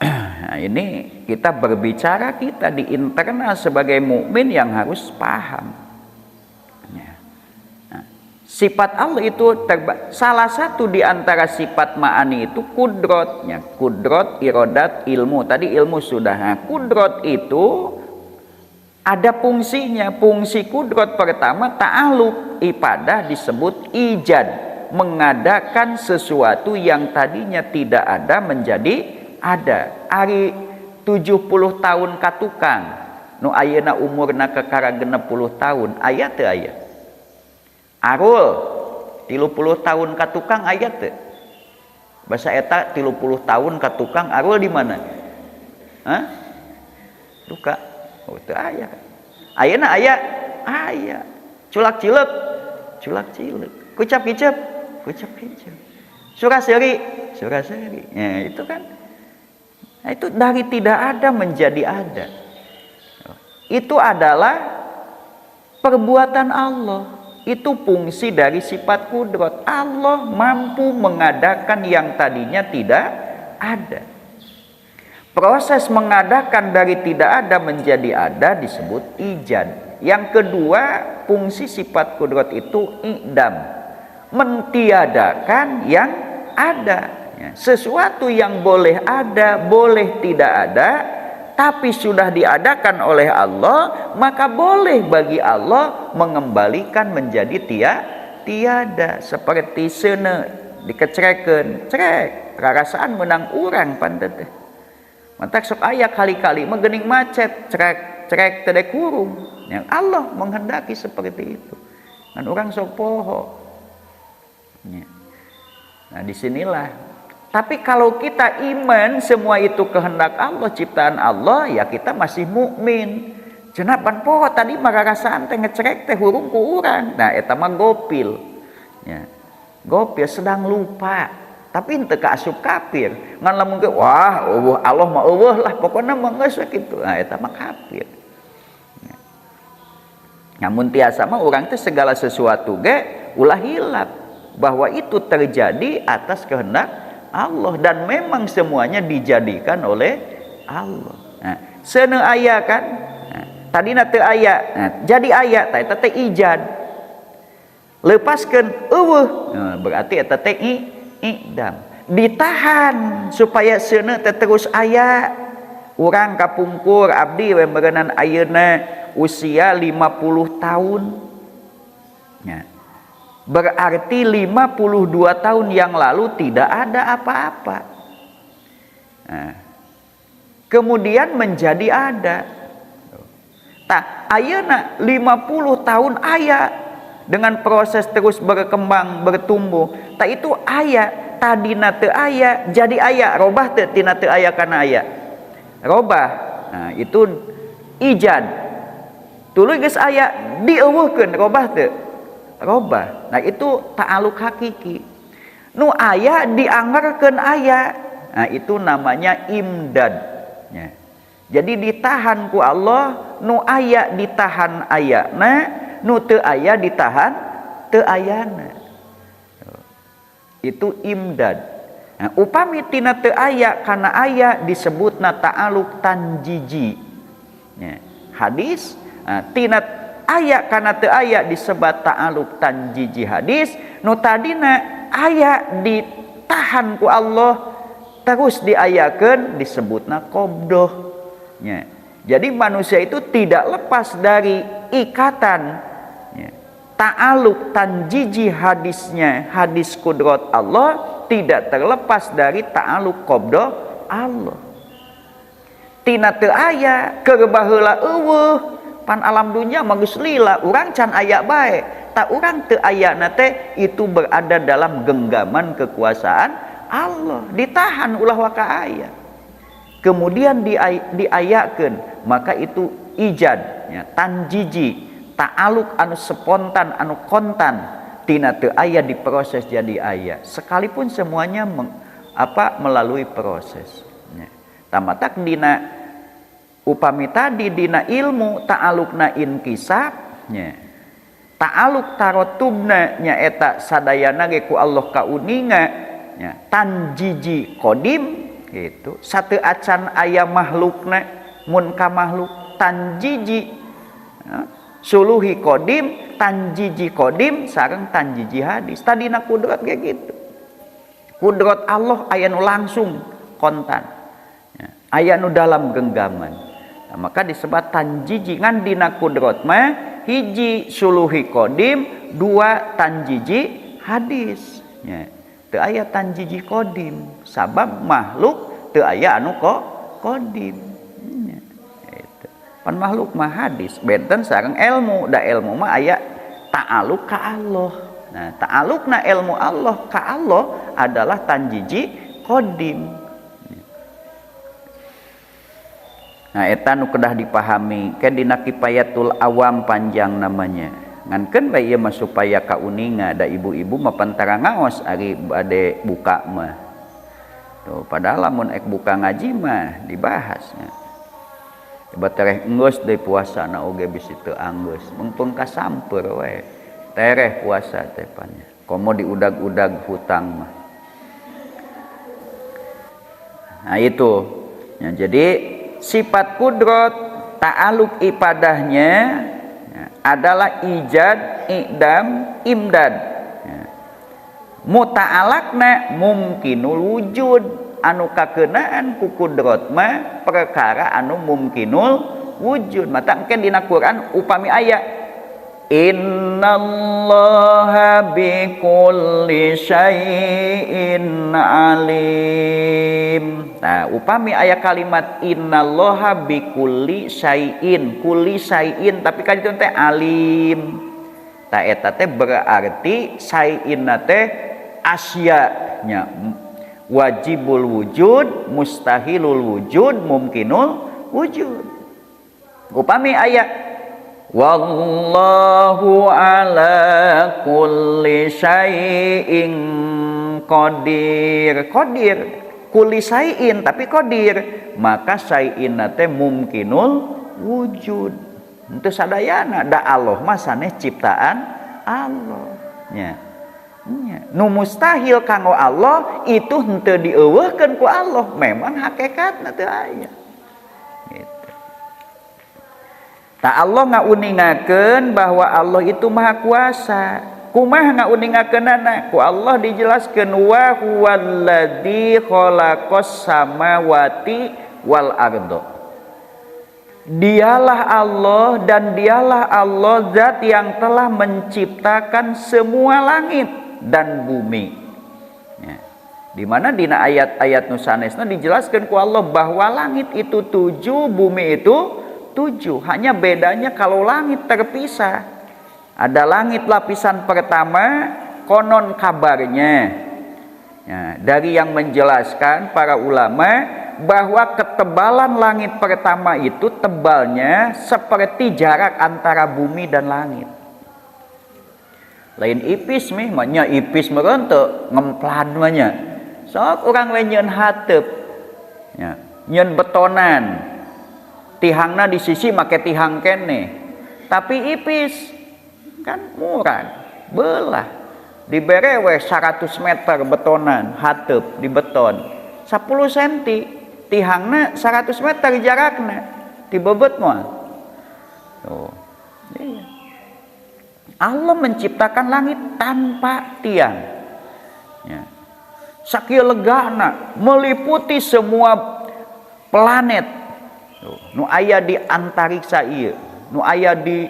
Nah, ini kita berbicara kita di internal sebagai mukmin yang harus paham. Nah, sifat Allah itu salah satu di antara sifat ma'ani itu kudrotnya, kudrot, irodat, ilmu. Tadi ilmu sudah. Nah, kudrot itu ada fungsinya. Fungsi kudrot pertama ta'aluk, ibadah disebut ijad, mengadakan sesuatu yang tadinya tidak ada menjadi ada. Ari 70 tahun katukang nu ayeuna umurna kekara 60 tahun aya teu aya? Arul 30 tahun katukang aya teu? Basa eta 30 tahun katukang arul di mana? Hah? Duka. Oh teu aya. Ayeuna aya? Aya. Culak cileuk, culak cileuk. Kucap kicep, kucap kicep. Suraseri, suraseri. Ya, itu kan. Nah, itu dari tidak ada menjadi ada. Itu adalah perbuatan Allah. Itu fungsi dari sifat kudrat. Allah mampu mengadakan yang tadinya tidak ada. Proses mengadakan dari tidak ada menjadi ada disebut ijad. Yang kedua, fungsi sifat kudrat itu i'dam, mentiadakan yang ada. Sesuatu yang boleh ada, boleh tidak ada, tapi sudah diadakan oleh Allah, maka boleh bagi Allah mengembalikan menjadi tiada. Seperti seuneu dikecrekeun, cerek rarasaan menang urang pantet teh. Mantak sok aya kali-kali mah geuning macet, cerek teu kurung. Yang Allah menghendaki seperti itu. Ngan urang sok poho. Nah, disinilah. Tapi kalau kita iman semua itu kehendak Allah, ciptaan Allah, ya kita masih mukmin. Cenah pan poho tadi mah rarasaan teh ngecerek teh hurung ku urang. Nah, eta mah gopil. Ya. Gopil sedang lupa. Tapi henteu kaasup kafir. Ngan lamun ge wah, eueuh Allah mah eueuh lah, pokona mah geus kitu. Nah, eta mah kafir. Ya. Namun tiasa mah urang teh segala sesuatu ge ulah hilap bahwa itu terjadi atas kehendak Allah, dan memang semuanya dijadikan oleh Allah. Nah, seuneu aya kan, nah, tadina teu aya, nah, jadi aya, eta teh ijad. Lepaskeun eueuh, nah, berarti eta teh i'dam. Ditahan supaya seuneu teh terus aya. Urang kapungkur abdi we meureunana ayeuna usia 50 tahun. Nah, berarti 52 tahun yang lalu tidak ada apa-apa. Nah, kemudian menjadi ada. Tah, ayeuna 50 tahun aya dengan proses terus berkembang, bertumbuh. Tah itu aya, tadina teu aya jadi aya, robah teu tina teu aya kana aya. Robah. Nah, itu ijad. Tuluy geus aya dieuweuhkeun robah teu? Robah. Nah, itu ta'aluk hakiki. Nu aya dianggarkeun aya. Nah, itu namanya imdad. Ya. Jadi ditahan ku Allah, nu aya ditahan ayana, nu teu aya ditahan teu ayana. Itu imdad. Nah, upami tina teu aya kana aya disebutna ta'aluk tanjiji. Ya, hadis tina aya kana teu aya disebut ta'aluk tanjiji hadis. Nu tadina aya ditahan ku Allah terus diayakeun disebutna qabdah. Ya. Jadi manusia itu tidak lepas dari ikatan ta'aluk tanjiji hadisnya, hadis kudrat Allah tidak terlepas dari ta'aluk qabdah Allah. Tina teu aya keur baheula eueuh pan alam dunya mah geus lila urang can aya bae. Ta urang teu aya na teh itu berada dalam genggaman kekuasaan Allah, ditahan ulah waka aya. Kemudian diayakeun, maka itu ijad ya, tanjiji, ta'aluk anu spontan, anu kontan, tina teu aya diproses jadi aya. Sekalipun semuanya melalui proses. Ya. Tamatak dina upami tadi dina ilmu ta'alukna inkisab, ya. Ta'aluk tarotubna nyaeta sadayana ge ku Allah kauninga, ya. Tanjiji qadim gitu. Satu acan aya makhlukna mun ka makhluk tanjiji ya. Suluhi qadim, tanjiji qadim sareng tanjiji hadis. Tadina kudrat kayak gitu. Kudrat Allah aya nu langsung kontan. Ya. Aya nu dalam genggaman. Nah, maka disebut tanjiji ngan dina kudrat mah hiji suluhi qadim, dua tanjiji hadis. Ya. Teu aya tanjiji qadim sabab makhluk teu aya anu qadim. Ya. Itu. Pan makhluk mah hadis benten sareng ilmu, da ilmu mah aya ta'aluk ka Allah. Nah, ta'alukna ilmu Allah ka Allah adalah tanjiji qadim. Nah, eta nu kedah dipahami ke dina kifayatul awam panjang namanya. Ngankeun bae ieu mah supaya kauninga da ibu-ibu mah pantara ngaos ari bade buka mah. Tuh, padahal lamun ek buka ngaji mah dibahasnya. Coba tereh enggeus deui puasana oge bisi teu anggeus. Mumpung kasamper we. Tereh puasa teh pannya. Komo diudag-udag hutang mah. Nah, itu. Ya, jadi sifat kudrat ta'aluk ibadahnya ya, adalah ijad, i'dam, imdad. Ya. Muta'alakna mumkinul wujud anu kakeunaan ku kudrat mah perkara anu mumkinul wujud. Mata engke dina Quran upami aya innallaha bikulli syai'in alim. Nah, upami aya kalimat innallaha bikulli syai'in, kulli syai'in tapi kan itu teh alim. Tah eta teh berarti syai'in teh asya'nya wajibul wujud, mustahilul wujud, mumkinul wujud. Upami aya wallahu ala kulli syai'in qadir. Qadir kulli syai'in tapi qadir, maka syai'in teh mumkinul wujud. Henteu sadayana da Allah mah saneh ciptaan Allah. Nya. Nya. Nu mustahil kanggo Allah itu henteu dieuweuhkeun ku Allah, memang hakikatna teu aya. Tak Allah ngauningakeun bahwa Allah itu maha kuasa. Kumaha ngauningakeunana? Ku Allah dijelaskeun wa huwallazi khalaqas samawati wal ardo. Dialah Allah dan dialah Allah zat yang telah menciptakan semua langit dan bumi. Ya. Di mana dina ayat-ayat nu sanesna dijelaskeun ku Allah bahwa langit itu 7, bumi itu 7. Hanya bedanya kalau langit terpisah. Ada langit lapisan pertama konon kabarnya ya, dari yang menjelaskan para ulama bahwa ketebalan langit pertama itu tebalnya seperti jarak antara bumi dan langit. Lain ipis mih, nya ipis meureun teu ngemplan mah nya. Sok urang we nyeun hateup. Ya, nyeun betonan. Tihangna di sisi make tihang kene tapi ipis kan murah belah diberewe 100 meter betonan hateup di beton 10 cm tihangna 100 meter jarakna di bebet moal. Tuh. Iya. Allah menciptakan langit tanpa tiang. Ya. Sakieu legana meliputi semua planet. Tuh. Nu aya di antariksa ieu, nu aya di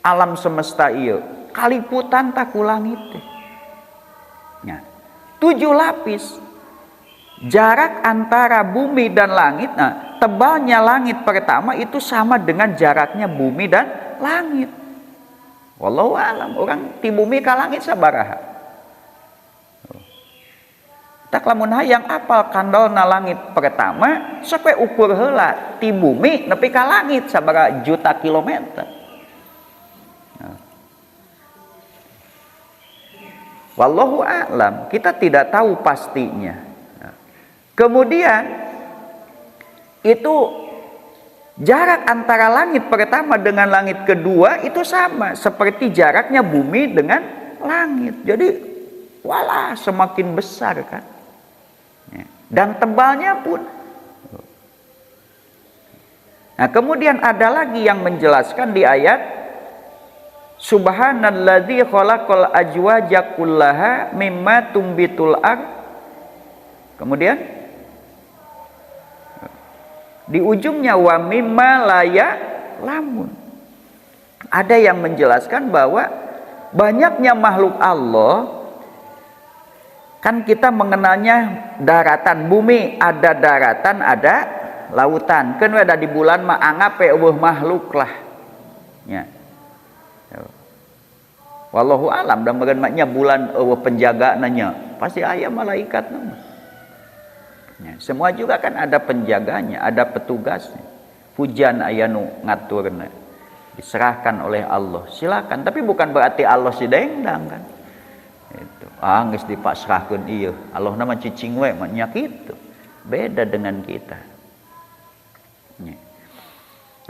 alam semesta ieu, kaliputan tak ku langit teh. Ya. 7 lapis. Jarak antara bumi dan langit, nah tebalnya langit pertama itu sama dengan jaraknya bumi dan langit. Wallahu alam, orang ti bumi ka langit sabaraha. Tak lamun hayang apal kandolna langit pertama, sok we ukur heula ti bumi nepi ka langit sabaraha juta kilometer. Wallahu a'lam, kita tidak tahu pastinya. Kemudian itu jarak antara langit pertama dengan langit kedua itu sama seperti jaraknya bumi dengan langit. Jadi walah semakin besar kan. Dan tebalnya pun. Nah, kemudian ada lagi yang menjelaskan di ayat Subhanalladzi khalaqal azwaja kullaha mimma tumbitul ard. Kemudian di ujungnya wa mimma la ya'lamun. Ada yang menjelaskan bahwa banyaknya makhluk Allah, kan kita mengenalnya daratan, bumi ada daratan, ada lautan. Kan ada di bulan mah anggap eueuh makhluk lah. Ya. Wallahu alam dan maknya bulan eueuh penjaga nanya, pasti aya malaikat nama. Ya, semua juga kan ada penjaganya, ada petugasnya. Hujan aya nu ngaturna, diserahkan oleh Allah. Silakan, tapi bukan berarti Allah si dengdang kan. Itu. Geus dipasrahkeun ieu. Allah nama cicing we nya kitu. Beda dengan kita. Ya.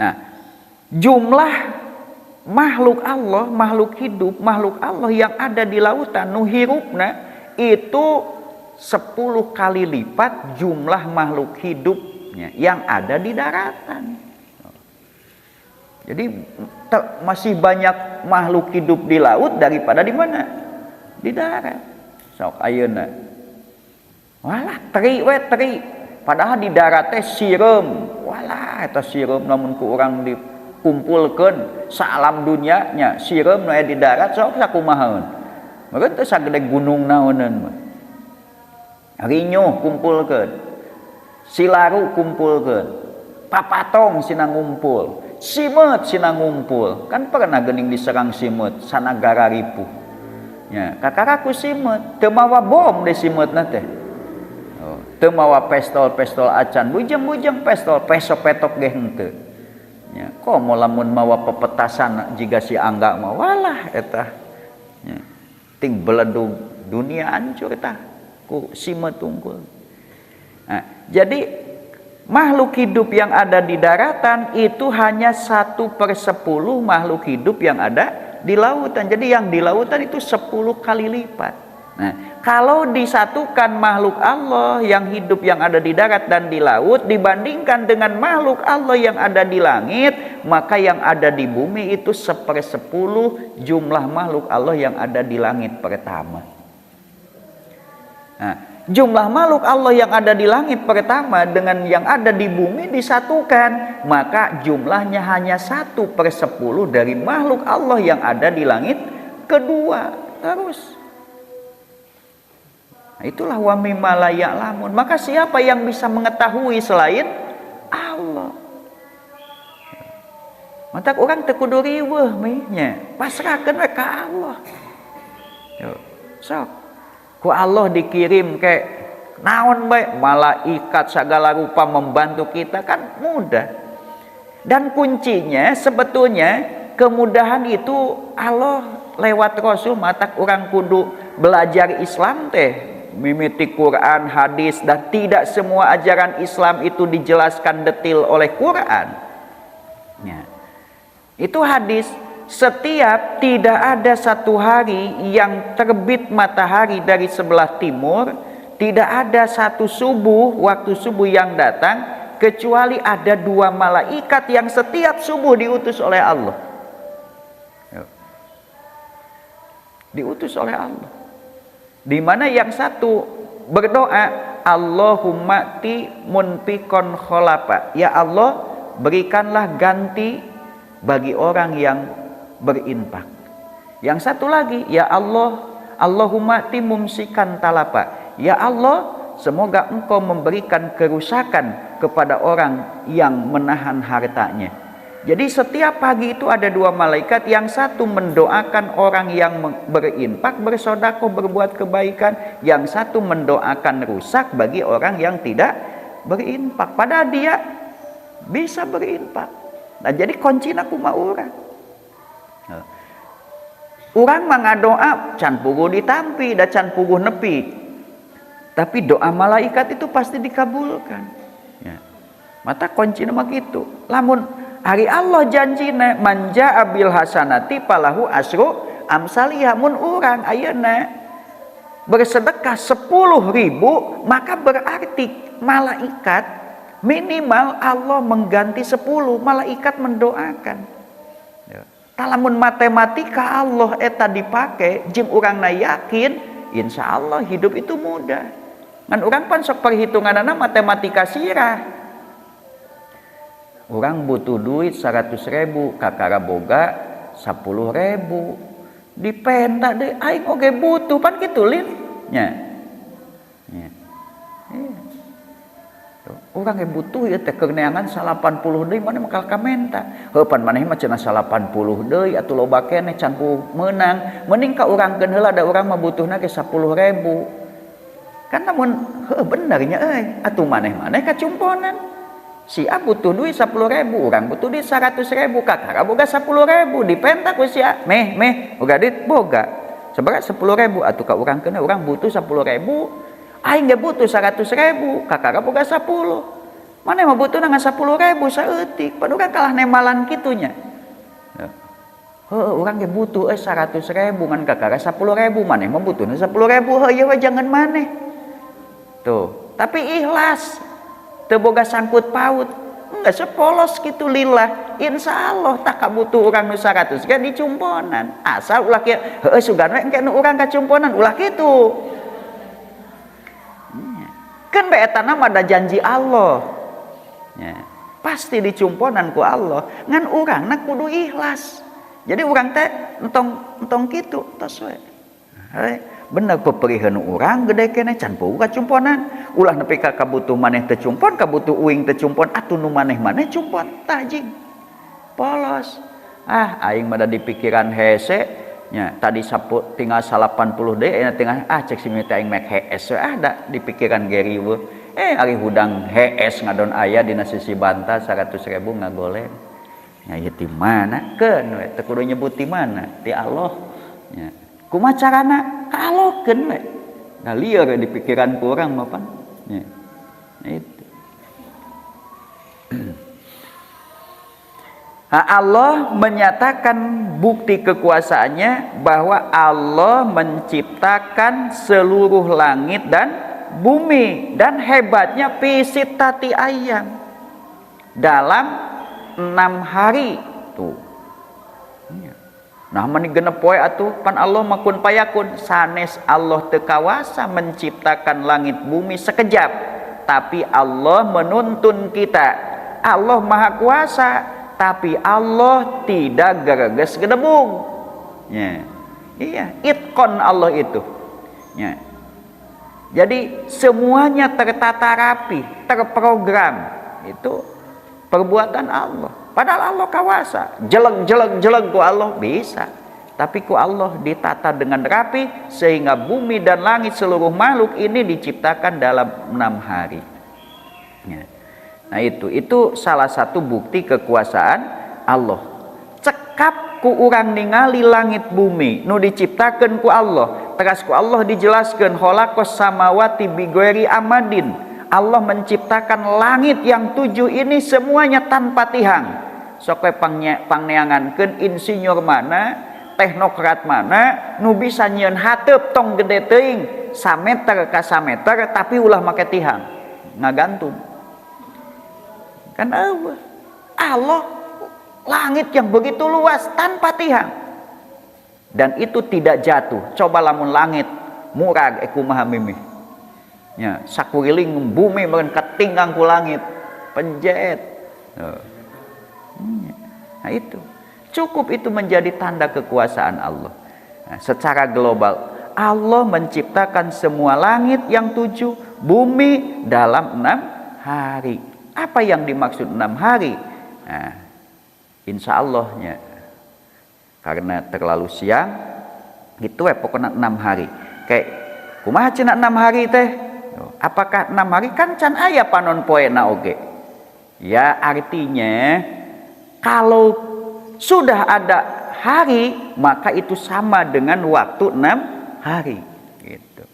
Nah, jumlah makhluk Allah, makhluk hidup, makhluk Allah yang ada di lautan nu hirupna itu 10 kali lipat jumlah makhluk hidupnya yang ada di daratan. Jadi masih banyak makhluk hidup di laut daripada di mana? Di darat. Sok ayeuna. Walah teri we teri. Padahal di darat teh sireum. Walah eta sireum namun ku urang dikumpulkeun salam dunya nya sireum nu aya di darat sok sakumahaeun. Meureun teh sagede gunung naoneun mah. Rinyo kumpulkeun, silaru kumpulkeun, papatong sina ngumpul, simet sina ngumpul. Kan pernah geuning diserang simet sanagara ripuh. Ya, kakaraku simet, teu mawa bom de simetna teh. Oh, teu mawa pistol acan, bujeng-bujeng pistol, peso-petok ge henteu. Ya, komo lamun mawa pepetasan jiga si Angga mah walah eta. Ya, ting beledug dunia hancur tah. Ku simet unggul. Nah, jadi makhluk hidup yang ada di daratan itu hanya 1/10 makhluk hidup yang ada di lautan. Jadi yang di lautan itu 10 kali lipat. Nah, kalau disatukan makhluk Allah yang hidup yang ada di darat dan di laut dibandingkan dengan makhluk Allah yang ada di langit, maka yang ada di bumi itu 1/10 jumlah makhluk Allah yang ada di langit pertama. Nah, jumlah makhluk Allah yang ada di langit pertama dengan yang ada di bumi disatukan, maka jumlahnya hanya 1/10 dari makhluk Allah yang ada di langit kedua. Terus nah, itulah wa mimma la ya'lamun. Maka siapa yang bisa mengetahui selain Allah? Mata orang teu kudu riweuh nya, pasrahkeun we ka Allah. Yo, sok ku Allah dikirim ke naon bae malaikat segala rupa membantu kita kan mudah. Dan kuncinya sebetulnya kemudahan itu Allah lewat Rasul matak orang kudu belajar Islam teh mimiti Quran, hadis, dan tidak semua ajaran Islam itu dijelaskan detail oleh Quran. Ya. Itu hadis setiap tidak ada satu hari yang terbit matahari dari sebelah timur, tidak ada satu subuh, waktu subuh yang datang, kecuali ada 2 malaikat yang setiap subuh diutus oleh Allah. Diutus oleh Allah. Di mana yang satu berdoa, Allahumma ti munfikon kholafa. Ya Allah, berikanlah ganti bagi orang yang berinfak. Yang satu lagi, ya Allah, Allahumma ti mumsikan talapa. Ya Allah, semoga engkau memberikan kerusakan kepada orang yang menahan hartanya. Jadi setiap pagi itu ada 2 malaikat, yang satu mendoakan orang yang berinfak, bersedekah, berbuat kebaikan, yang satu mendoakan rusak bagi orang yang tidak berinfak, padahal dia bisa berinfak. Nah, jadi kuncina kumaha urang. Urang mah ngadoa can puguh ditampi da can puguh nepi. Tapi doa malaikat itu pasti dikabulkan. Ya. Mata kuncina mah gitu. Lamun hari Allah janjina manja abil hasanati palahu asru amsalihah. Mun urang ayeuna bersedekah 10.000, maka berarti malaikat minimal Allah mengganti 10, malaikat mendoakan. Ya. Talamun matematika Allah eta dipake jeung urangna yakin, insya Allah hidup itu mudah. Ngan urang pan sok perhitunganana matematika sirah. Urang butuh duit 100.000, kakara boga 10.000. Dipenta deh, aing oge butuh pan kitu lin. Nya. Nya. Urang ge butuh ieu teh keur neangan 80 deui maneh bakal kamenta. Heuh pan maneh mah cenah 80 deui atuh loba keneh can menang. Mending ka urangkeun heula da urang mah butuhna ge 10.000. Kan namun heuh bener nya euy, atuh maneh-maneh kacumponan. Si A butuh duit 10.000, urang butuh duit 100.000, kakara boga 10.000, dipenta ku si A. Meh, boga duit boga. Sabaraha 10.000 atuh ka urangkeun urang butuh 10.000. Aing ge butuh 100.000, kakara boga 10. Maneh mah butuhna ngan 10.000 saeutik, padahal kalah nemalan kitu nya. Heuh urang ge butuh 100.000 ngan kakara 10.000, maneh mah butuhna 10.000, heuh ieu we jangan maneh. Tuh, tapi ikhlas. Teu boga sangkut paut. Enggak sepolos kitu lillah. Insyaallah tak kabutuh urang nu 100 ge dicumponan. Asal ulah kieu, heueuh sugan we engke nu urang kacumponan ulah kitu. Kan bae eta mah ada janji Allah. Ya, pasti dicumponan ku Allah. Ngan urangna kudu ikhlas. Jadi urang teh entong kitu tos we. Bener peperiheun urang gede keneh can puguh kacumponan. Ulah nepi ka kabutuh maneh teu cumpon, kabutuh uing teu cumpon, atuh nu maneh-maneh cumpon tah jing. Polos. Ah aing mah da di pikiran hese nya tadi tinggal 80 deui aya tinggal cek si mita aing mek hees we da di pikiran geri we. Ari hudang hees ngadon aya dina sisi banta 100.000 ngagoleng. Nya ieu ti mana keun we teu kudu nyebut ti mana, ti Allah. Nya kumaha carana kalokeun we. Nah lieur di pikiran ku urang mah pan. Nya. Itu. Allah menyatakan bukti kekuasaannya bahwa Allah menciptakan seluruh langit dan bumi, dan hebatnya pisit tati ayam dalam 6 hari tuh. Nah mani genep poe atuh pan Allah makun payakun, sanes Allah teu kawasa menciptakan langit bumi sekejap, tapi Allah menuntun kita. Allah maha kuasa, tapi Allah tidak gereges gedebung. Ya. Iya, itqon Allah itu. Ya. Jadi semuanya tertata rapi, terprogram. Itu perbuatan Allah. Padahal Allah kawasa. Jelek ku Allah bisa. Tapi ku Allah ditata dengan rapi sehingga bumi dan langit seluruh makhluk ini diciptakan dalam 6 hari. Ya. Nah itu salah satu bukti kekuasaan Allah. Cekap ku urang ningali langit bumi nu diciptakeun ku Allah, tegas ku Allah dijelaskeun khalaqas samawati bighairi amadin. Allah menciptakan langit yang 7 ini semuanya tanpa tihang. sok pangneangankeun insinyur mana, teknokrat mana nu bisa nyieun hateup tong gede teuing 1 meter ka 1 meter tapi ulah make tihang ngagantung. Kan Allah langit yang begitu luas tanpa tihang. Dan itu tidak jatuh. Coba lamun langit murag kumaha mimih. Ya, sakuriling bumi meureun katinggang ku langit, penjet. Nah itu. Cukup itu menjadi tanda kekuasaan Allah. Nah, secara global Allah menciptakan semua langit yang 7, bumi dalam 6 hari. Apa yang dimaksud 6 hari? Nah, insya Allahnya karena terlalu siang gitu pokoknya 6 hari. Kayak kumaha cenah 6 hari teh? Apakah 6 hari kan can aya panon poena oge. Ya artinya kalau sudah ada hari maka itu sama dengan waktu 6 hari gitu.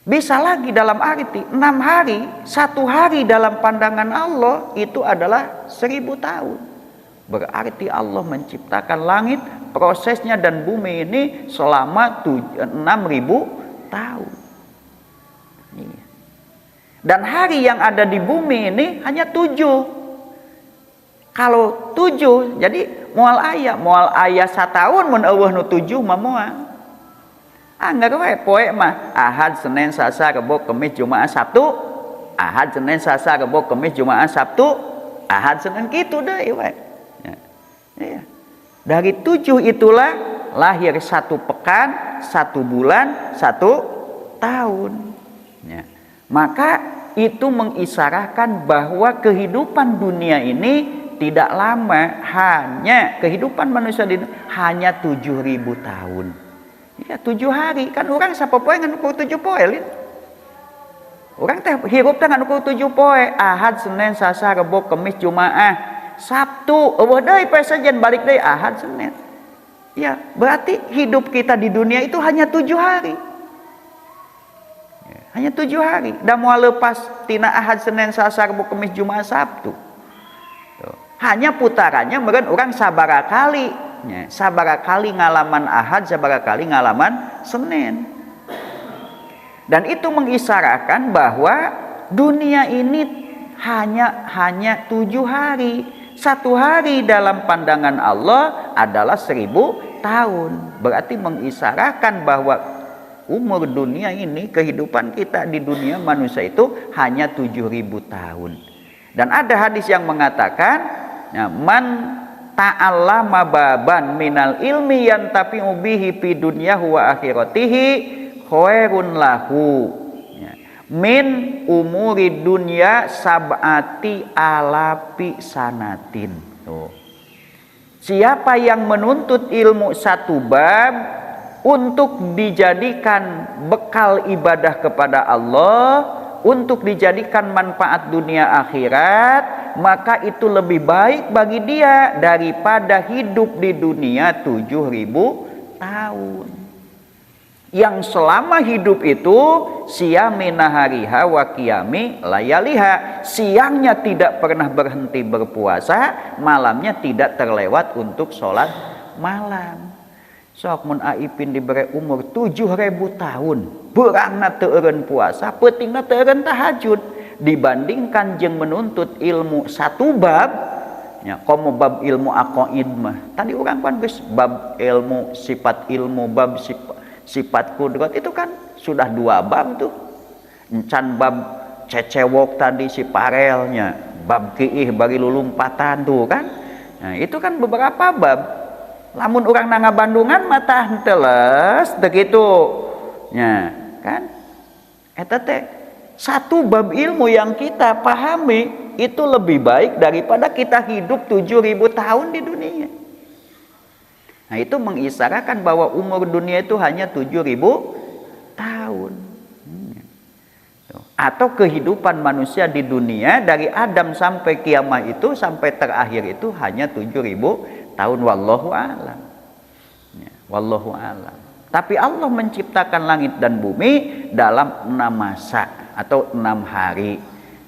Bisa lagi dalam arti 6 hari, 1 hari dalam pandangan Allah itu adalah 1000 tahun. Berarti Allah menciptakan langit, prosesnya dan bumi ini selama 6.000 tahun. Dan hari yang ada di bumi ini hanya 7. Kalau 7, jadi moal aya satahun mun eueuh nu 7 mah moal. Anggar we poe mah Ahad, Senin, Selasa, Rabu, Kamis, Jumat, Sabtu. Ahad, Senin, Selasa, Rabu, Kamis, Jumat, Sabtu. Ahad, Senin kitu deui we. Ya. Dari 7 itulah lahir 1 pekan, 1 bulan, 1 tahun. Ya. Maka itu mengisyaratkan bahwa kehidupan dunia ini tidak lama, hanya kehidupan manusia di hanya 7.000 tahun. Ya 7 hari, kan orang sapopoe ngan ukur 7 poe lin. Orang teh hirup teh ngan ukur 7 poe, Ahad, Senin, Selasa, Rabu, Kamis, Jumaah, Sabtu, eueuh deui poe sajen balik deui Ahad, Senin. Ya, berarti hidup kita di dunia itu hanya 7 hari. Ya, hanya 7 hari. Da moal leupas tina Ahad, Senin, Selasa, Rabu, Kamis, Jumaah, Sabtu. Hanya putarannya meureun urang sabaraha kali. Ya, sabaraha kali ngalaman Ahad, sabaraha kali ngalaman Senin. Dan itu mengisyaratkan bahwa dunia ini hanya 7 hari. 1 hari dalam pandangan Allah adalah 1000 tahun. Berarti mengisyaratkan bahwa umur dunia ini, kehidupan kita di dunia manusia itu hanya 7.000 tahun. Dan ada hadis yang mengatakan, ya, man ta'allama baban minal ilmi yantafi'u bihi fi dunyahu wa akhiratihi khairun lahu ya, min umuri dunya sab'ati alapi sanatin. Tuh. Siapa yang menuntut ilmu 1 bab untuk dijadikan bekal ibadah kepada Allah, untuk dijadikan manfaat dunia akhirat, maka itu lebih baik bagi dia daripada hidup di dunia 7.000 tahun. Yang selama hidup itu siyami nahariha wa qiyami layaliha, siangnya tidak pernah berhenti berpuasa, malamnya tidak terlewat untuk sholat malam. Sok mun Aipin diberi umur 7.000 tahun, beurangna teu eureun puasa, peutingna teu eureun tahajud, dibandingkan jeung menuntut ilmu 1 bab, ya komo bab ilmu aqaid mah. Tadi urang kan geus bab ilmu sifat ilmu, bab sifat kudrat itu kan sudah 2 bab tuh. Encan bab cecewok tadi si parelnya, bab kiih bari lulumpatan tuh kan. Nah, itu kan beberapa bab. Lamun orang nanga Bandungan mata teles begitu nya kan eta teh 1 bab ilmu yang kita pahami itu lebih baik daripada kita hidup 7.000 tahun di dunia. Nah itu mengisyaratkan bahwa umur dunia itu hanya 7.000 tahun. Atau kehidupan manusia di dunia dari Adam sampai kiamat itu sampai terakhir itu hanya 7.000 tahun, wallahu a'lam. Ya, wallahu a'lam. Tapi Allah menciptakan langit dan bumi dalam 6 masa atau 6 hari.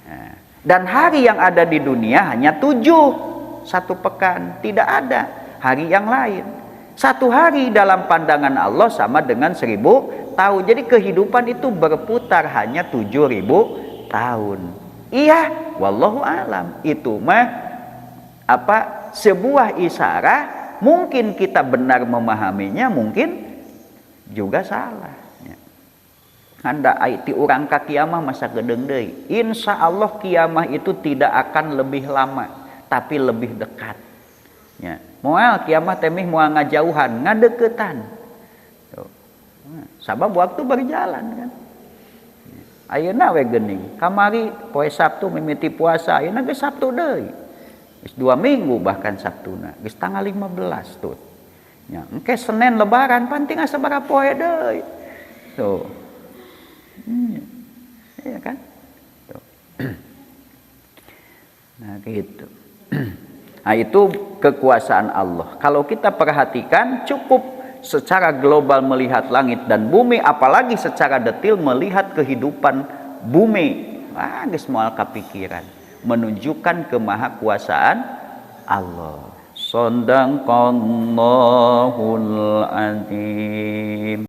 Ya. Dan hari yang ada di dunia hanya 7. 1 pekan, tidak ada hari yang lain. 1 hari dalam pandangan Allah sama dengan 1000 tahun. Jadi kehidupan itu berputar hanya 7000 tahun. Iya, wallahu alam. Itu mah sebuah isyarat. Mungkin kita benar memahaminya, mungkin juga salah. Anda ti urang ka kiamah masa gedeng deui. Insya Allah kiamah itu tidak akan lebih lama, tapi lebih dekat. Ya. Moal kiamah temih moal ngajauhan, ngadeukeutan. Sabab waktu berjalan kan. Ayeuna we geuning. Kamari poe Sabtu mimiti puasa, ayeuna geus Sabtu deui. Geus 2 minggu bahkan Sabtuna, geus tanggal 15 tuh. Ya, engke Senin lebaran pan tinggal sabaraha poe deui. Tuh. Iya kan? Tuh. Nah gitu. Nah itu kekuasaan Allah. Kalau kita perhatikan cukup secara global melihat langit dan bumi, apalagi secara detail melihat kehidupan bumi. Geus moal kapikiran, menunjukkan kemahakuasaan Allah. Shadaqallahul azim.